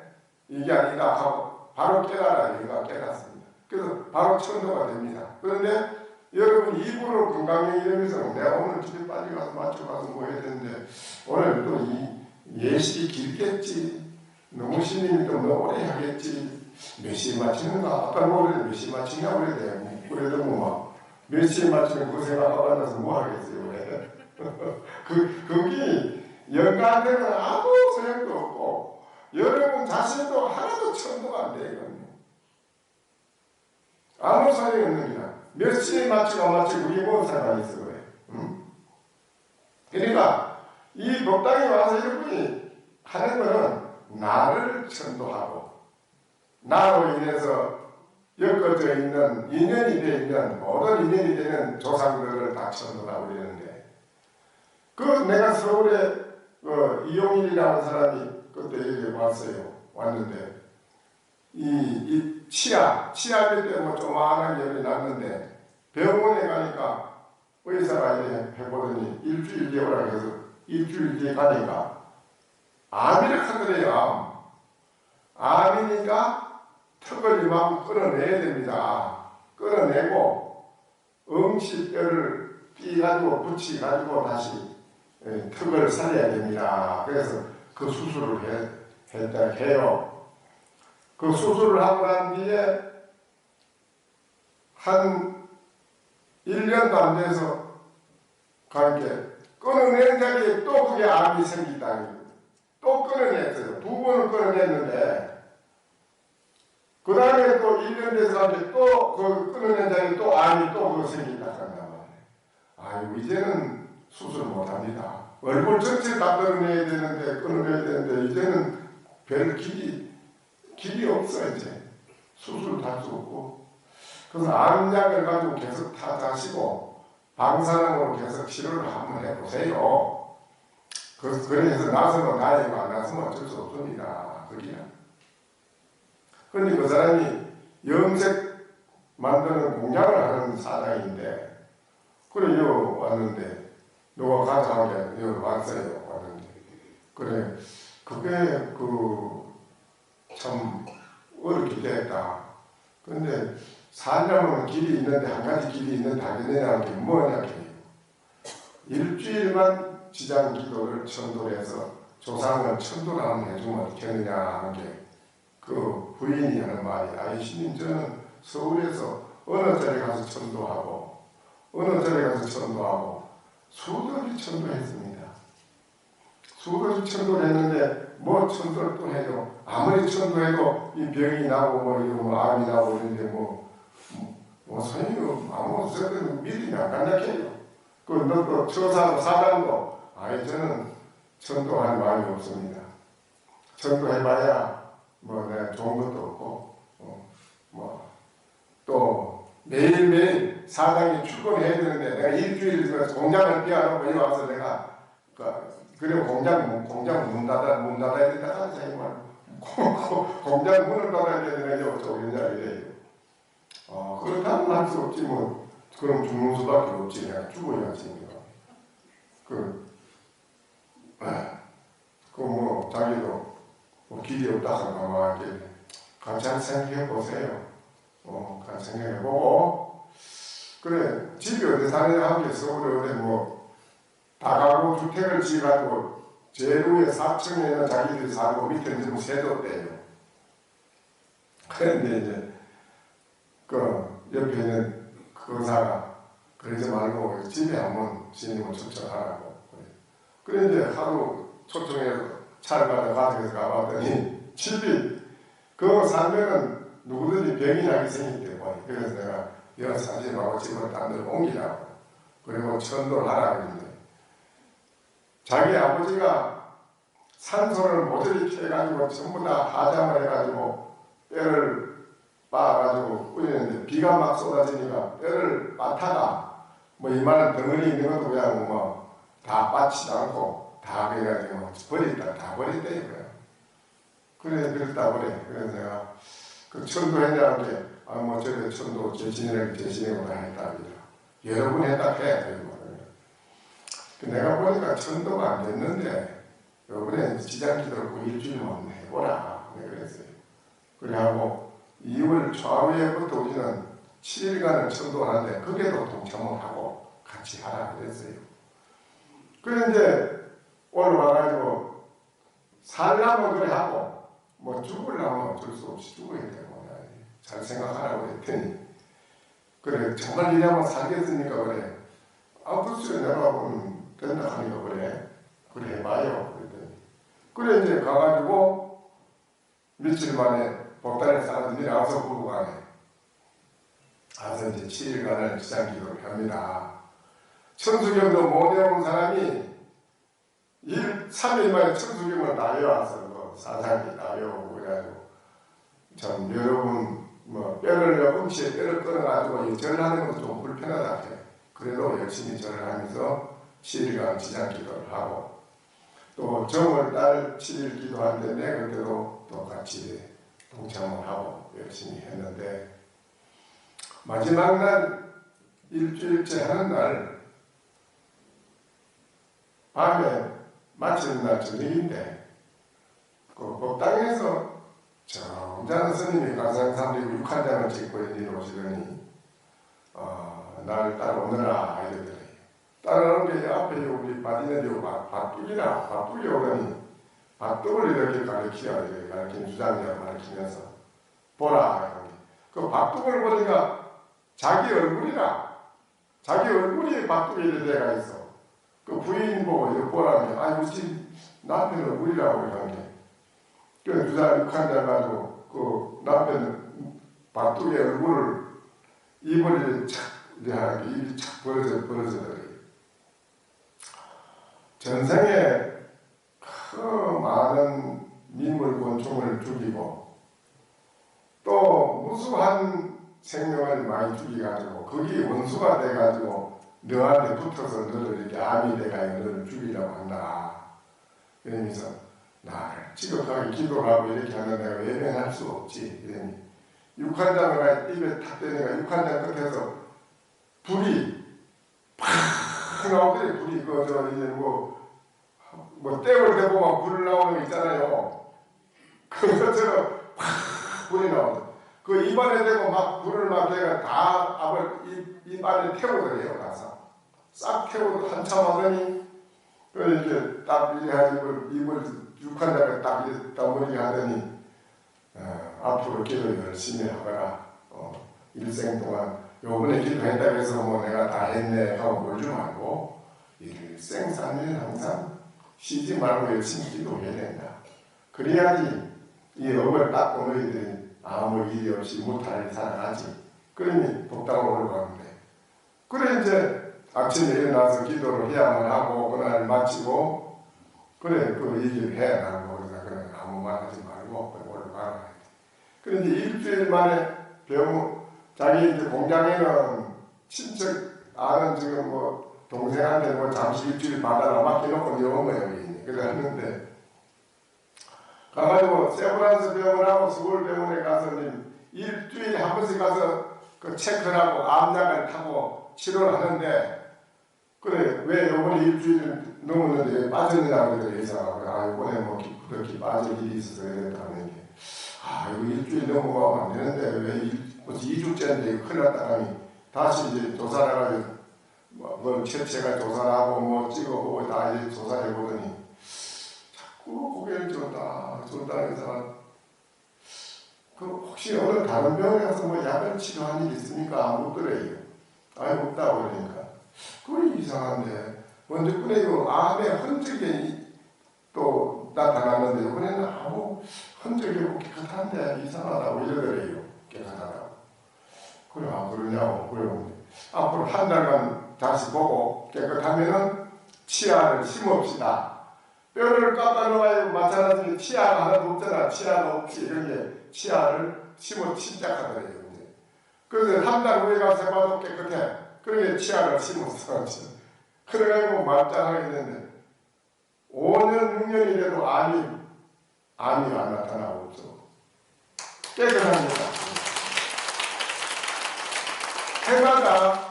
이게 아니다 하고 바로 깨달아요. 영가가 깨닫습니다. 그래서 바로 천도가 됩니다. 그런데 여러분 입으로 건강에 이러면서 내가 오늘 집에 빨리 가서 맞춰가서 뭐 해야 되는데 오늘 또 이 예식이 길겠지 너무 신님이 또 너무 오래 하겠지 몇 시에 맞추는가 아까 뭐 그래도 몇 시에 맞추냐고 그래야 돼. 그래도 뭐 몇 시에 맞추면 그 생각하고 앉아서 뭐 하겠어요. 왜? 그게 영가한테는 아무 소용도 없고 여러분 자신도 하나도 천도가 안 돼요. 아무 소용이 없는 거야. 몇 시에 맞추고 안 맞추고 이게 뭔 상관이 있어 그래. 그러니까 이 법당에 와서 여러분이 하는 거는 나를 천도하고 나로 인해서 엮어져 있는 인연이 되어 있는 모든 인연이 되는 조상들을 다 천도하고 이러는데 그 내가 서울에 이용일이라는 사람이 그때 여기 왔는데 이 치아 밑에 뭐 조그마한 열이 났는데 병원에 가니까 의사가 이렇게 해보더니 일주일 뒤에 오라 그래서 일주일 뒤에 가니까 암이라 하더래요. 암이니까 턱을 이만큼 끊어내야 됩니다. 끊어내고 음식뼈를 삐가지고 붙이가지고 다시 턱을 살려야 됩니다. 그래서 그 수술을 해요. 그 수술을 하고 난 뒤에 한 1년도 안 돼서 가니까 끊어낸 자리에 또 그게 암이 생긴다. 또 끊어냈어요. 2번을 끊어냈는데 그 다음에 또 1년 돼서 가니까 또 그 끊어낸 자리에 또 암이 또 그거 생긴다. 아이고 이제는 수술 못합니다. 얼굴 전체 다 드러내야 되는데 끊어내야 되는데 이제는 별 길이 없어. 이제 수술도 할 수 없고. 그래서 암약을 가지고 계속 타자시고 방사능으로 계속 치료를 한번 해보세요. 그래서 나서면 다행이고 안 나서면 어쩔 수 없습니다. 그게야. 그런데 그 사람이 염색 만드는 공장을 하는 사장인데 그래 여기 왔는데 누가 가자하게 여기 왔어요. 왔는데 그래 그게 참 어렵게 됐다. 그런데 살려면 길이 있는데 한 가지 길이 있는 당연이라는 게 뭐냐. 일주일만 지장 기도를 천도해서 조상을 천도를 해주면 되느냐 하는 게 그 부인이 하는 말이 아이시님 저는 서울에서 어느 자리 가서 천도하고 어느 자리 가서 천도하고 수도를 천도했습니다. 수도를 천도를 했는데 뭐 천도를 또 해도 아무리 천도해도 이 병이 나고 뭐 이런 뭐 암이 나고 이런데 뭐 소용이 아무 없어도 믿음이 안 간다해요. 그 처사하고 사장도 아이 저는 천도할 마음이 없습니다. 천도해봐야 뭐 내가 좋은 것도 없고 뭐 또 매일매일 사장이 출근해야 되는데 내가 일주일 공장을 비워놓고 여기 와서 내가 그리고 공장 문 닫아야 된다 자기만 공장 문을 닫아야 되는 게 어쩌겠냐 이래요. 그렇다면 할 수 없지 뭐 그럼 죽는 수밖에 없지. 내가 죽어야지. 뭐 자기도 뭐 길이 없다 생각하게 같이 한번 생각해 보세요. 같이 생각해 보고 그래 집이 어디 사느냐 하면 서울에 어디 뭐 다가구 주택을 지어가지고 제일 위에 4층에는 자기들이 살고 밑에는 좀 세도대요. 그런데 이제 그 옆에 있는 그 의사가 그러지 말고 집에 한번 신임을 초청하라고. 그래 이제 하루 초청해서 차를 가져가서 가봤더니 집이 그 살면은 누구든지 병이 나기 생기기 때문에 그래서 내가 이런 사진하고 집을 딴 데로 옮기라고 그리고 천도를 하라 그랬는데 자기 아버지가 산소를 모조리 캐가지고 전부 다 하장을 해가지고 뼈를 빻아가지고 뿌리는데 비가 막 쏟아지니까 뼈를 빻다가 뭐 이만한 덩어리 있는 것도 그냥 뭐 다 빻지도 않고 다 그래가지고 다 버렸다 이거야. 그래 그랬다 그래. 그래서 내가 그 천도했냐는 게 뭐 저래 천도 제신이라고 다 했다 여러 번 했다 해야 돼. 내가 보니까 천도가 안 됐는데 이번에 지장기도를 꼭 일주일만 해보라 내가 그랬어요. 그래하고 2월 초하루에부터 우리는 7일간을 천도하는데 거기에도 동참을 하고 같이 하라 그랬어요. 그래 이제 오늘 와가지고 살려면 그래 하고 뭐 죽으려면 어쩔 수 없이 죽어야 되고 잘 생각하라고 했더니 그래 정말 이래만 살겠으니까 그래 글쎄 내가 보면 된다 하니까 그래 해봐요 그랬더니 그래 이제 가가지고 며칠 만에 복단에 사람들이 나와서 부부간에 와서 이제 7일간을 지장기도를 합니다. 천수경도 못 외운 사람이 3일 만에 천수경을 다 외워서 뭐 사상이 다 외우고 그래가지고 참 여러분 뭐 뼈를 음치에 뼈를 끊어가지고 절하는 것도 좀 불편하다 해. 그래도 열심히 절을 하면서 7일간 지장기도를 하고 또 정월 달 7일 기도할 때내 그때도 또 같이 동참을 하고 열심히 했는데 마지막 날 일주일째 하는 날 밤에 마치는 날 저녁인데 그 법당에서 점잖은 스님이 가상삼리고 6한장을 찍고 이리 오시더니 날 따라오느라 이러더니 따라오는 게 앞에 우리 빠지는 바쁘게 오더니 밥떡을 이렇게 가르치는 주장이라고 가르치면서 보라. 그 밥떡을 보니까 자기 얼굴이 밥떡에 이렇게 돼가 있어. 그 부인 보고 이거 보라는 게 아니 우리 남편 얼굴이라고 이러는 게 그 주장 6한장 가지고 그 남편 밥떡에 얼굴을 입을 이렇게 착 이렇게 입이 착 벌어져버려. 전생에 그 많은 민물 곤충을 죽이고 또 무수한 생명을 많이 죽여가지고 거기 원수가 돼가지고 너한테 붙어서 너를 이렇게 암이 돼가지고 너를 죽이려고 한다. 그러면서 나를 지극하게 기도를 하고 이렇게 하는 내가 외면할 수 없지. 이러니 육한장을 입에 탁 대니까 육한장 끝에서 불이 팍 나오더니 불이 그저 이제 뭐 떼올 때 보면 불 나오는 거 있잖아요. 그것처럼 팍 불이 나오더니 그 입안에 대고 막 불을 막 내가 다 앞을 입안에 태우더래요. 가서 싹 태우고 한참 하더니 이렇게 딱 입을 육한장을 딱 다물게 하더니 앞으로 기도 열심히 하거라. 일생 동안 요번에 기도했다고 해서 뭐 내가 다 했네 하고 몰지 말고 일생 산일 항상 쉬지 말고 열심히 기도해야 된다. 그래야지 이 업을 닦고 너희들이 아무 일이 없이 무탈하게 살아가지. 그러니 복당으로 올라가는데 그래 이제 아침에 일어나서 기도를 해야만 하고 그날 마치고 그래 그 얘기를 해야 하고 그러다 그냥 아무 말 하지 말고 올라가라. 그래 이제 일주일 만에 자기 이제 공장에는 친척 아는 지금 뭐 동생한테 뭐 잠시 일주일 받아라 맡겨놓고 이런 거예요. 그래 했는데 가가지고 세브란스 병원하고 서울 병원에 가서 일주일에 한 번씩 가서 그 체크하고 암약을 타고 치료를 하는데 그래 왜 요번에 일주일 넘었는데 빠졌느냐고 그러더니 의사가 요번에 뭐 그렇게 빠질 일이 있어서 그랬다는 게 이거 일주일 넘어가면 안 되는데 왜 벌써 2주째인데 큰일 났다 하니 다시 이제 조사를 해가지고 뭐 체체가 조사를 하고 뭐 찍어보고 다 이제 조사를 해보더니 자꾸 고개를 줬다는 사람 그 혹시 어느 다른 병원에 가서 뭐 약을 치료한 일이 있습니까? 없더래요. 없다고 그러니까 그게 이상한데 먼저 그래요. 암의 흔적이 또 나타났는데 이번에는 아무 흔적이 없고 깨끗한데 이상하다고 이러더래요. 깨끗하다고. 그래 그러냐고 그러는데 앞으로 한 달간 다시 보고 깨끗하면은 치아를 심읍시다. 뼈를 깎아놓아야 마찬가지로 치아가 하나도 없잖아. 치아가 없지. 이렇게 치아를 심어 시작하더래요. 그래서 한 달 후에 가서 해봐도 깨끗해. 그러게 치아를 심었어. 그래가지고 말짱하게 됐는데 5년 6년이라도 암이 안 나타나고 없어. 깨끗합니다. 해마다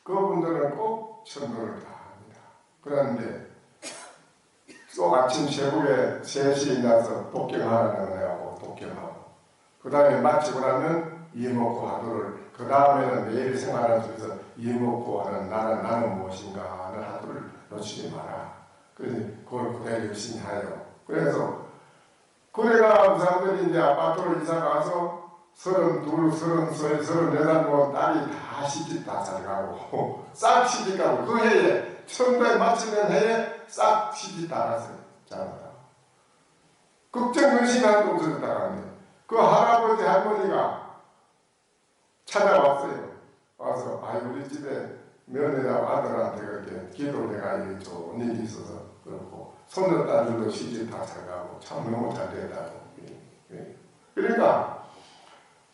그분들은 꼭 천도를 다 합니다. 그런데 또 아침 새벽에 3시에 일어나서 독경하라는 거하고 독경하고 그 다음에 마치고 나면 이목구 하도를 그 다음에는 매일 생활하는 속에서 이목구 하는 나는 무엇인가 하는 하도를 놓치지 마라. 그래서 그걸 그대로 열심히 하요. 그래서 그래가 사람들이 이제 아파트로 이사 가서 32, 33, 34살 뭐 딸이 다 시집 다 잘가고 싹 시집 가고 그 해에 천대 마치는 해에 싹 시집 다 갔어요. 잘하다가 걱정 근심하는 곳으로 나가는데 그 할아버지 할머니가 찾아왔어요. 와서 우리 집에 며느리하고 아들한테 그렇게 기도를 해가 좋은 일이 있어서 그렇고 손녀딸들도 시집 다 잘가고 참 너무 잘 됐다고. 그러니까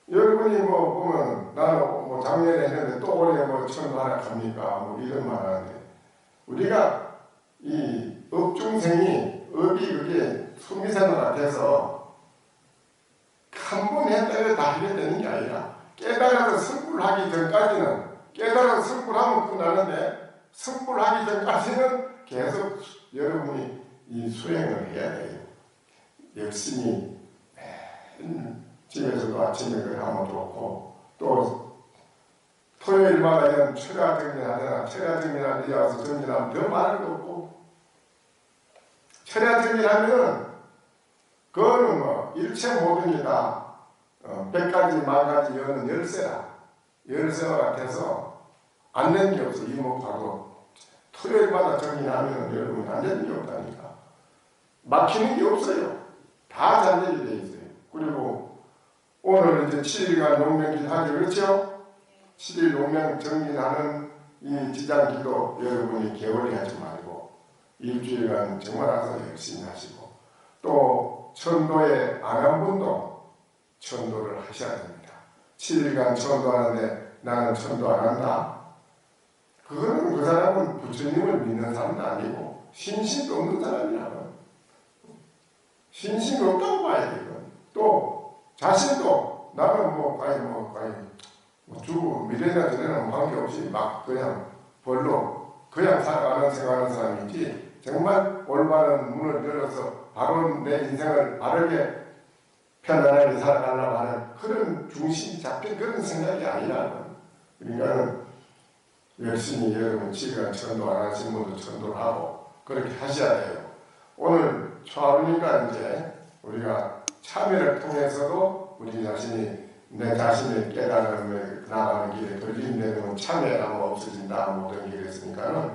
여러분이 뭐 보면 나는 뭐 작년에 했는데 또 올해 뭐 천도 하나 갑니까 뭐 이런 말 하는데 우리가 이 업중생이 업이 그게 수미생과 같아서 한 번 했다고 다 하게 되는 게 아니라 깨달아서 성불하기 전까지는 깨달아서 성불하면 끝나는데 성불하기 전까지는 계속 여러분이 이 수행을 해야 돼요. 열심히 집에서도 아침에 그걸 하면 좋고 또 토요일마다 이런 철야 정진하잖아. 철야 정진하는데 와서 정진하면 더 많은 거 없고 철야 정진하면은 그거는 뭐 일체 모든 게 다 100가지 만가지 여는 열쇠와 같아서 안 되는 게 없어. 이목하고 토요일마다 정진하면 여러분이 안 되는 게 없다니까. 막히는 게 없어요. 다 잘 되게 돼 있어요. 그리고 오늘 이제 7일간 농명기도 하죠. 그렇죠? 7일 농명 정진하는 이 지장기도 여러분이 게을리 하지 말고 일주일간 정말 와서 열심히 하시고 또 천도에 안 한 분도 천도를 하셔야 됩니다. 7일간 천도하는데 나는 천도 안 한다? 그거는 그 사람은 부처님을 믿는 사람도 아니고 신심도 없는 사람이라고. 신심이 없다고 봐야 되고 또 자신도 나는 주고 미래나 전에는 관계없이 막 그냥 벌로 그냥 살아가는 생각하는 사람이지 정말 올바른 문을 열어서 바로 내 인생을 바르게 편안하게 살아가려고 하는 그런 중심이 잡힌 그런 생각이 아니라는. 그러니까 열심히 여러분 7일간 천도 안 하신 분도 천도를 하고 그렇게 하셔야 돼요. 오늘 초하루니까 이제 우리가 참여를 통해서도 우리 자신이 내 자신의 깨달음을 나가는 길에 걸림되는 참여라면 없어진다 모든 길에 있으니까는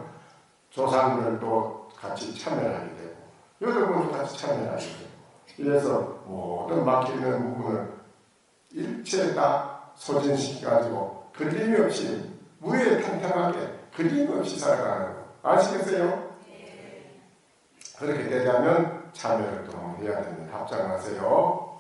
조상들도 같이 참여하게 되고 여러분도 같이 참여하게 되고 이래서 모든 막히는 부분을 일체 다 소진시켜가지고 걸림이 없이 무에 탕탕하게 걸림 없이 살아가는 거 아시겠어요? 그렇게 되자면 참여를 또 해야 됩니다. 합장하세요.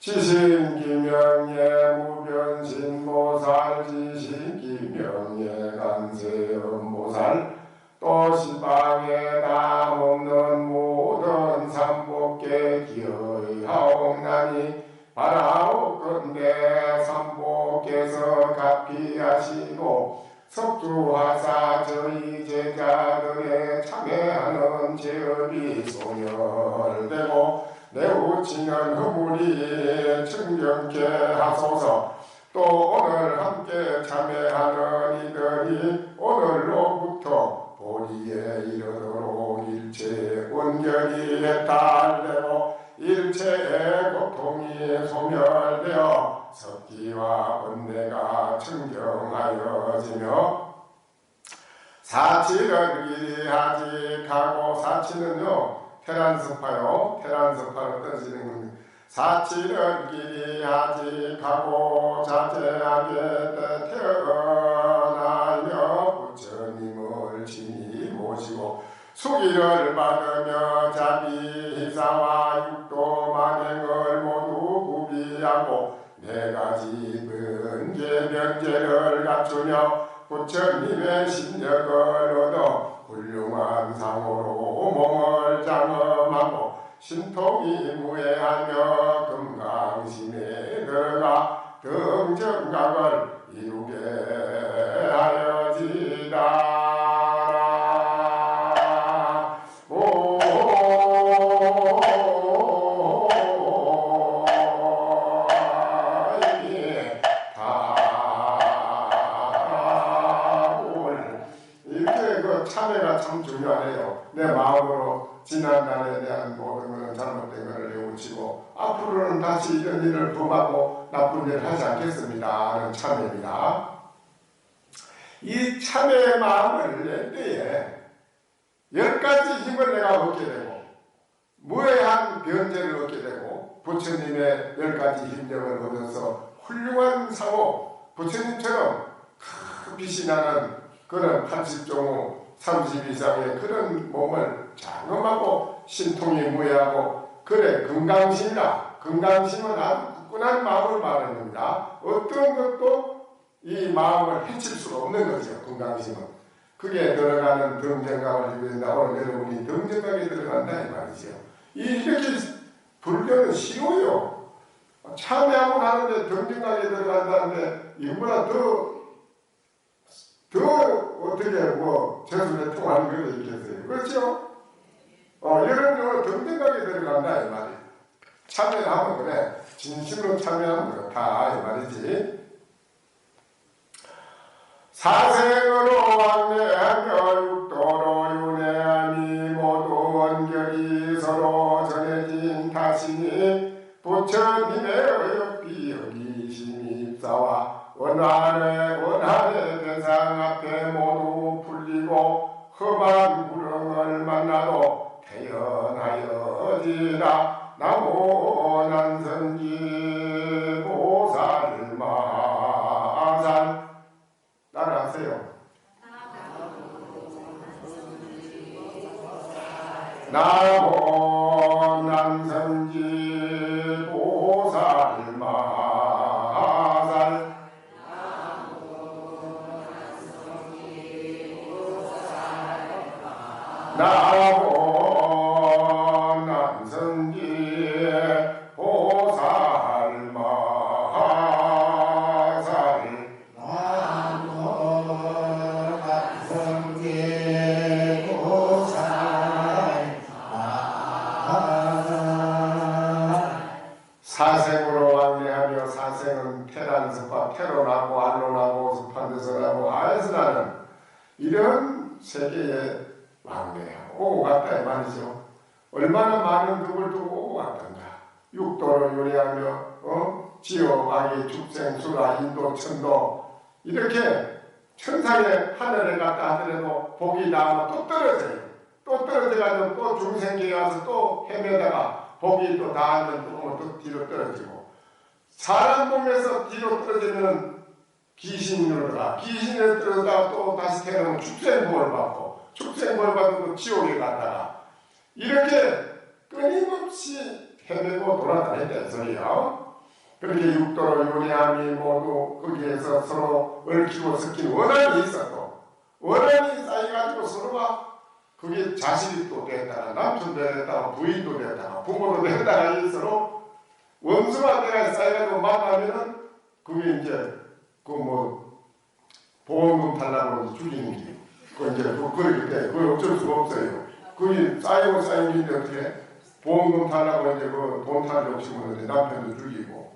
지신기명예 무변신보살 지신기명예 간세음보살 또 시방에 남없는 모든 삼복계 기의하옵나니 바라옵건대 삼복께서 가피하시고 석주하사 저희 제자들의 참회하는 제업이 소멸되고 내우치는 허물이 청정케 하소서. 또 오늘 함께 참회하는 이들이 오늘로부터 보리에 이르도록 일체 원결이 해탈되고 일체의 고통이 소멸되어 석기와 번뇌가 청정하여지며 사치를 기리하지 가고 사치는요 테란스파요. 테란스파로 떠지는 겁니다. 사치를 기리하지 가고 자제하게 태어나며 부처님을 친히 모시고 수기를 받으며 자비 희사와 육도 만행을 모두 구비하고 네 가지 번개 면제를 갖추며 부처님의 신력을 얻어 훌륭한 상으로 몸을 장엄하고 신통이 무해하며 금강심에 들어가 등정각을 이루게 하여지다. 참회가 참 중요하네요. 내 마음으로 지난날에 대한 모든 것은 잘못된 것을 내우치고 앞으로는 다시 이런 일을 범하고 나쁜 일을 하지 않겠습니다 하는 참회입니다. 이 참회의 마음을 낼 때에 10가지 힘을 내가 얻게 되고 무해한 변제를 얻게 되고 부처님의 10가지 힘력을 얻어서 훌륭한 상호 부처님처럼 큰 빛이 나는 그런 80종호 30 이상의 그런 몸을 장엄하고 신통이 무해하고 그래 건강심이라. 건강심은 아주 굳건한 마음을 말하는 겁니다. 어떤 것도 이 마음을 해칠 수가 없는 거죠. 건강심은. 그게 들어가는 등정각을 이루어진다. 오늘 여러분이 등정각에 들어간다 이 말이죠. 이렇게 불교는 쉬워요. 참여하고 나는데 등정각에 들어간다는데 이거보다 더 어떻게 재수를 통하는 것도 있겠어요. 그렇죠? 여러분 등등하게 들어간다 이 말이에요. 참여를 하면 그래. 진심으로 참여하면 그렇다 이 말이지. 사생으로 왕래하며 육도로 윤회하니 모두 원결이 서로 전해진 타시니 부처님의 의욕비 여기심이 입사와 원한의 대상 앞에 모두 풀리고 험한 구렁을 만나도 태연하여지라. 나무 난선지 보살마산. 따라하세요. 나보 남성지 보살마살 나보 남성지 보살마살 사생으로 왕래하며 사생은 태란 습파 태로 나고 알로 나고 습한 데서 나고 하에서 나는 이런 세계에 왕래하고 오고 갔다 이 말이죠. 얼마나 많은 덕을 두고 오고 갔던가. 육도를 요리하며 지옥, 악의, 축생, 수라, 인도, 천도 이렇게 천상의 하늘에 갔다 하더라도 복이 나면 또 떨어져요. 또 떨어져가지고 또 중생계에 와서 또 헤매다가 복이 또 닿으면 또 뒤로 떨어지고 사람 몸에서 뒤로 떨어지면 귀신으로 가 귀신에 떨어져가 또 다시 태어나면 축생복을 받고 축생복을 받고 또 지옥에 갔다가 이렇게 끊임없이 헤매고 돌아다녔다는 소리야. 그렇게 육도로 요리함이 모두 거기에서 서로 얽히고 섞인 원한이 있어도 원한이 쌓여가지고 서로가 그게 자식이 또 됐다가 남편도 됐다가 부인도 됐다가 부모도 됐다가 서로 원수가 돼가 쌓여가지고 만나면은 그게 이제 그 뭐 보험금 달라고 죽이는 게 그 이제 그렇게 돼. 그걸 어쩔 수가 없어요. 그게 쌓이고 쌓인 게 어떻게 보험금 달라고 이제 그 돈 탈 욕심을 이제 남편도 죽이고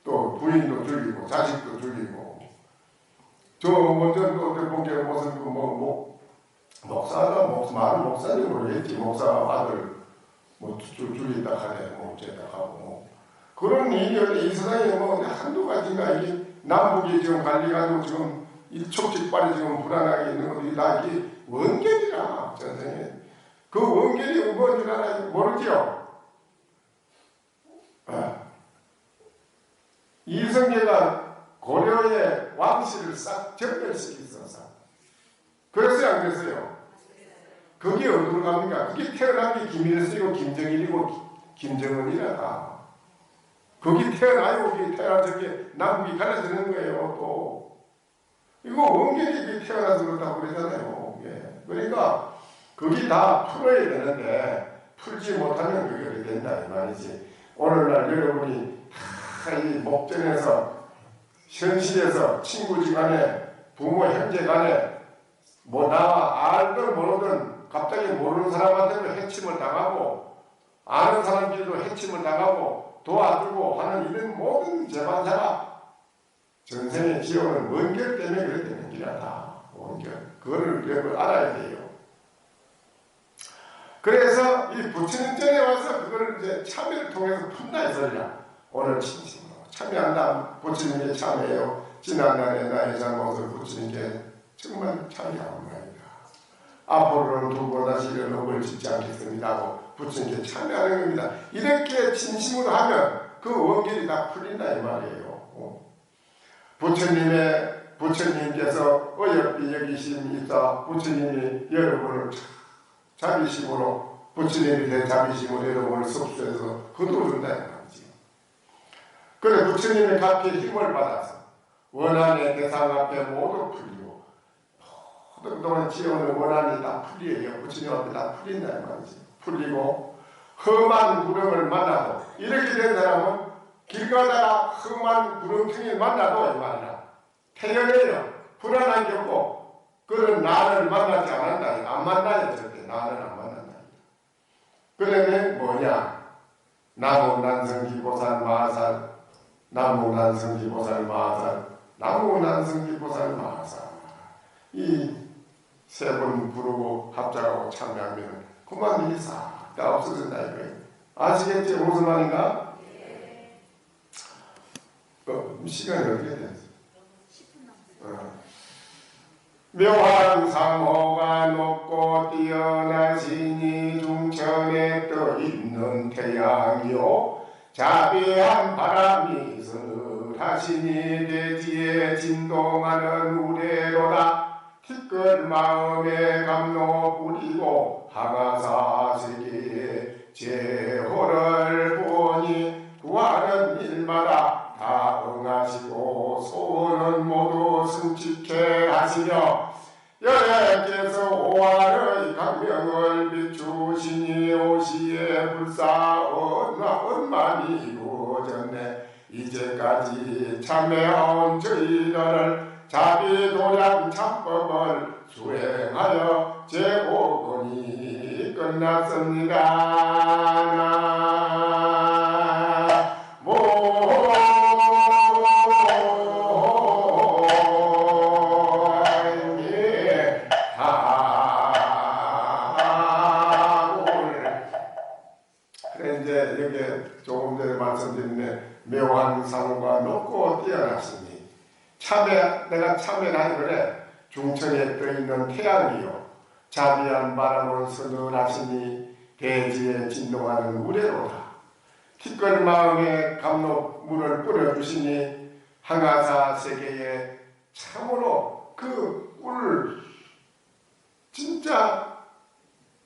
또 부인도 죽이고 자식도 죽이고 저 먼저 또 본게 무슨 목사가 말은 목사님으로 했지 목사 아들 뭐 죽이다 하네 뭐 어쨌다 하고 그런 일이 이 세상에 뭐 한두 가지가 이게 남북이 지금 갈리가지고 지금 일촉즉발이 지금 불안하게 있는 것들이 다 이게 원결이라 전생에 그 원결이 뭔 줄 알아요? 모르죠? 이성계가 고려의 왕실을 싹 전멸시켰어. 그랬어요 안 그랬어요? 그게 어디로 갑니까? 그게 태어난 게 김일성이고 김정일이고 김정은이라다. 거기 태어나요. 거기 태어나서 게 남북이 갈라지는 거예요. 또 이거 원결이 태어나서 그렇다고 그러잖아요. 예. 그러니까 거기 다 풀어야 되는데 풀지 못하면 그게 어떻게 된다 이 말이지. 오늘날 여러분이 다 이 목전에서 현실에서 친구지간에 부모 형제간에 뭐 나와 알든 모르든 갑자기 모르는 사람한테도 해침을 당하고 아는 사람끼리도 해침을 당하고 도와주고 하는 이런 모든 재반사가 전생의 지옥은 원결 때문에 그렇게 되는 기라다. 원결. 그거를 알아야 돼요. 그래서 이 부처님 전에 와서 그거를 이제 참여를 통해서 푼다 이 소리야. 오늘 진심으로 참여한다. 부처님께 참여해요. 지난날에 나의 잘못을 부처님께 정말 참여하는 겁니다. 앞으로는 두고 다시 이런 업을 짓지 않겠습니다 하고 부처님께 참여하는 겁니다. 이렇게 진심으로 하면 그 원결이 다 풀린다 이 말이에요. 부처님께서 어여삐 여기심 있다. 부처님이 여러분을 자비심으로 부처님이 된 자비심으로 여러분을 섭수해서 거두어준다 이 말이지. 그래 부처님의 각기 힘을 받아서 원한의 대상 앞에 모두 풀리고 그동안 지어오는 원한이 다 풀리에요. 부처님 앞에 다 풀린다 이 말이지. 풀리고 험한 구름을 만나도 이렇게 된 사람은 길 가다가 험한 구름탱이를 만나도 이 말이야. 태연해요. 불안한 게 없고 그런 나를 만나지 않는다. 안 만나요. 절대 나를 안 만난다. 그러면 뭐냐? 나무난성기보살 마살 나무난성기보살 마살 나무난성기보살 마살 이 세 번 부르고 합작하고 참여하면 그만 일이 싹 다 없어진다 이거예요. 아시겠지? 무슨 말인가? 시간이 어떻게 됐어? 묘한 상호가 높고 뛰어나시니 중천에 떠있는 태양이요 자비한 바람이 서하시니 대지에 진동하는 우레로다. 티끌 마음에 감로 뿌리고 항아사 세계에 제호를 보니 구하는 일마다 다 응하시고 소원은 모두 승치케 하시며 여래께서 오한의 강명을 비추시니 오시에 불사 언만이 이루어졌네. 이제까지 참여한 저희들을 자비도량 참법을 수행하여 제오건이 끝났습니다. 그래 이제 여기에 조금 전에 말씀드린 묘한 상과 높고 뛰어나시니 내가 참여하니 그래 중천에 떠있는 태양이요 자비한 바람을 서늘하시니 대지에 진동하는 우레로다. 티끌 마음에 감로물을 뿌려주시니 항아사 세계에 참으로 그 꿀 진짜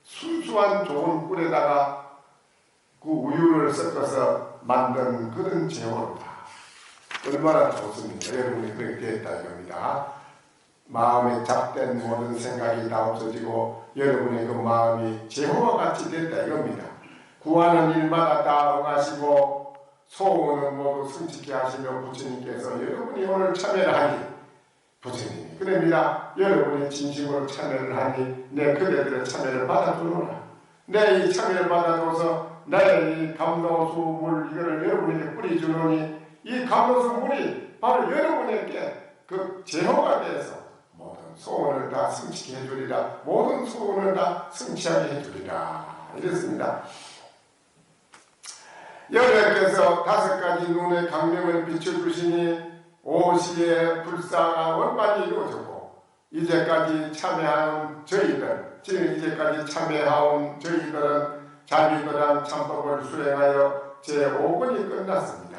순수한 좋은 꿀에다가 그 우유를 섞어서 만든 그런 제호로다. 얼마나 좋습니까? 여러분이 그렇게 되었다 이겁니다. 마음에 잡된 모든 생각이 다 없어지고 여러분의 그 마음이 제호와 같이 됐다 이겁니다. 구하는 일마다 다 응하시고 소원은 모두 승치게 하시며 부처님께서 여러분이 오늘 참여를 하니 부처님이 그럽니다. 여러분이 진심으로 참여를 하니 내 그대들의 참여를 받아주노라. 내 이 참여를 받아줘서 나의 이 감로수 물 이거를 여러분에게 뿌리주노니 이 감로수 물이 바로 여러분에게 그 제호가 되어서 모든 소원을 다 승치게 해주리라. 모든 소원을 다 승치하게 해주리라. 이랬습니다. 여러분께서 5가지 눈의 강명을 비춰주시니 오시에 불사가 원만히 이루어졌고 이제까지 참여한 저희들 지금 이제까지 참여한 저희들은 자비도량 참법을 수행하여 제5권이 끝났습니다.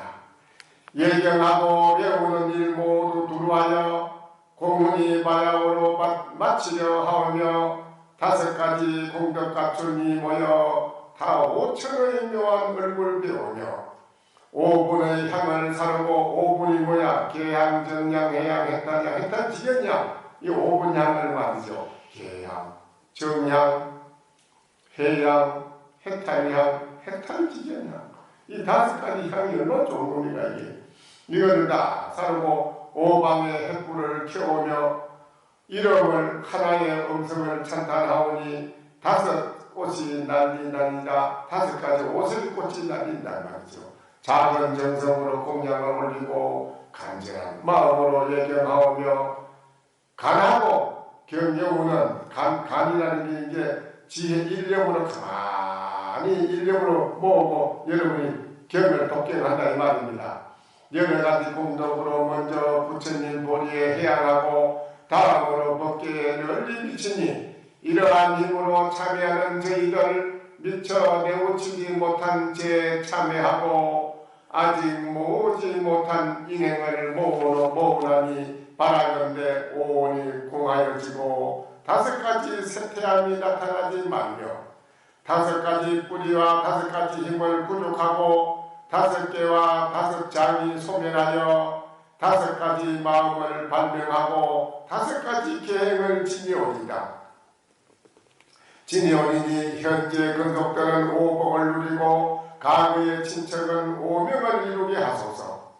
예경하고 배우는 일 모두 두루하여 공훈이 바야흐로 마치려 하오며 5가지 공덕 갖춘이 모여 다 5천의 묘한 얼굴 배우며 5분의 향을 사르고 5분이 뭐야? 계향, 정향, 해향, 해탈향, 해탈 지견향 이 5분 향을 말이죠. 계향, 정향, 해향, 해탈향, 해탈지견향 이 5가지 향이 얼마나 좋은 겁니까 이게. 이거를 다 사르고 5방의 횃불을 켜오며 이름을 하나의 음성을 찬탄하오니 5꽃이 난리나리다. 5가지 옷을 꽃이 날린다 말이죠. 작은 정성으로 공양을 올리고 간절한 마음으로 예경하오며 간하고 경여우는 간이라는 게 이제 지혜 일념으로 가만히 일념으로 모으고 여러분이 경을 독경한다 이 말입니다. 여러 가지 공덕으로 먼저 부처님 보리에 해양하고 다음으로 법계에 널리 비치니 이러한 힘으로 참여하는 저희들 미처 내우치지 못한 죄 참여하고 아직 모으지 못한 인행을 모으나니 바라건대 오온이 공하여지고 5가지 세태함이 나타나지 말며 5가지 뿌리와 5가지 힘을 부족하고 5개와 5장이 소멸하여 5가지 마음을 반명하고 5가지 계행을 지니오리다. 지니오리니 현재 근속들은 오복을 누리고 과거의 친척은 오명을 이루게 하소서.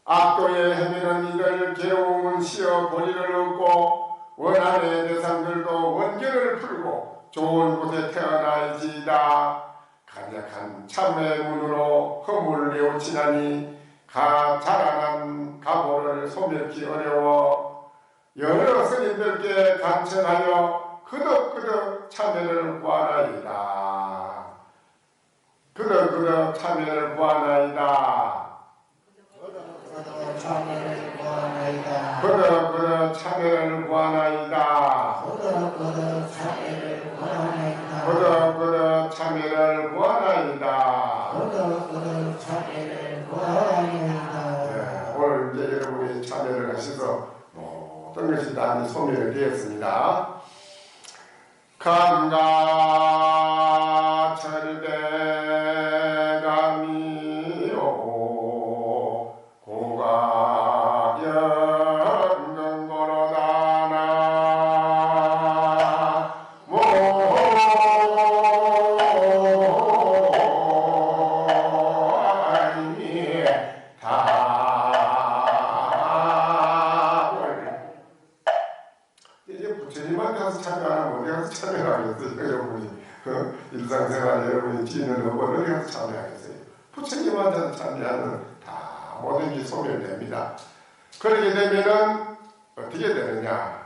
악도에 헤매는 이들 괴로움은 시어 보리를 얻고 원한의 대상들도 원결을 풀고 좋은 곳에 태어나야지이다. 간약한 참의 문으로 허물 내오치나니 자라난 가보를 소멸키 어려워 여러 스님들께 간청하여 그덕그덕 참여를 구하나이다. 그덕그덕 참여를 구하나이다. 그덕그덕 참여를 구하나이다. 그덕그덕 참여를 구하나이다. 그덕그덕 참여를 구하나이다. 그덕그덕 참여를 구하나이다. 그덕그덕 참여를 구하나이다. 오늘 이제 여러분이 참여를 하셔서 어떤 것이 다 소멸이 되었습니다. 감가 철대감이요 고가 연근고로 나나 모 아니 답을 이제 부처님한테 가서 참여하면 어디 가서 참여하겠어요? 여러분이 일상생활 여러분이 지는 법을 어디 가서 참여하겠어요? 부처님한테 참여하면 다 모든 게 소멸됩니다. 그렇게 되면은 어떻게 되느냐?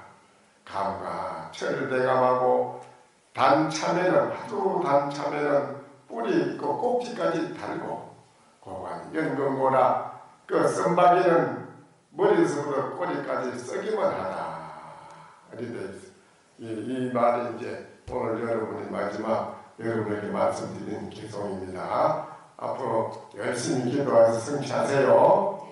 감과 철대감하고 단참에는 아주 단참에는 뿌리 있고 꼭지까지 달고 고관 연근고라 그 썸박이는 머리에서부터 꼬리까지 썩기만 하다. 이 말이 이제 오늘 여러분이 마지막 여러분에게 말씀드린 개송입니다. 앞으로 열심히 기도해서 성취하세요.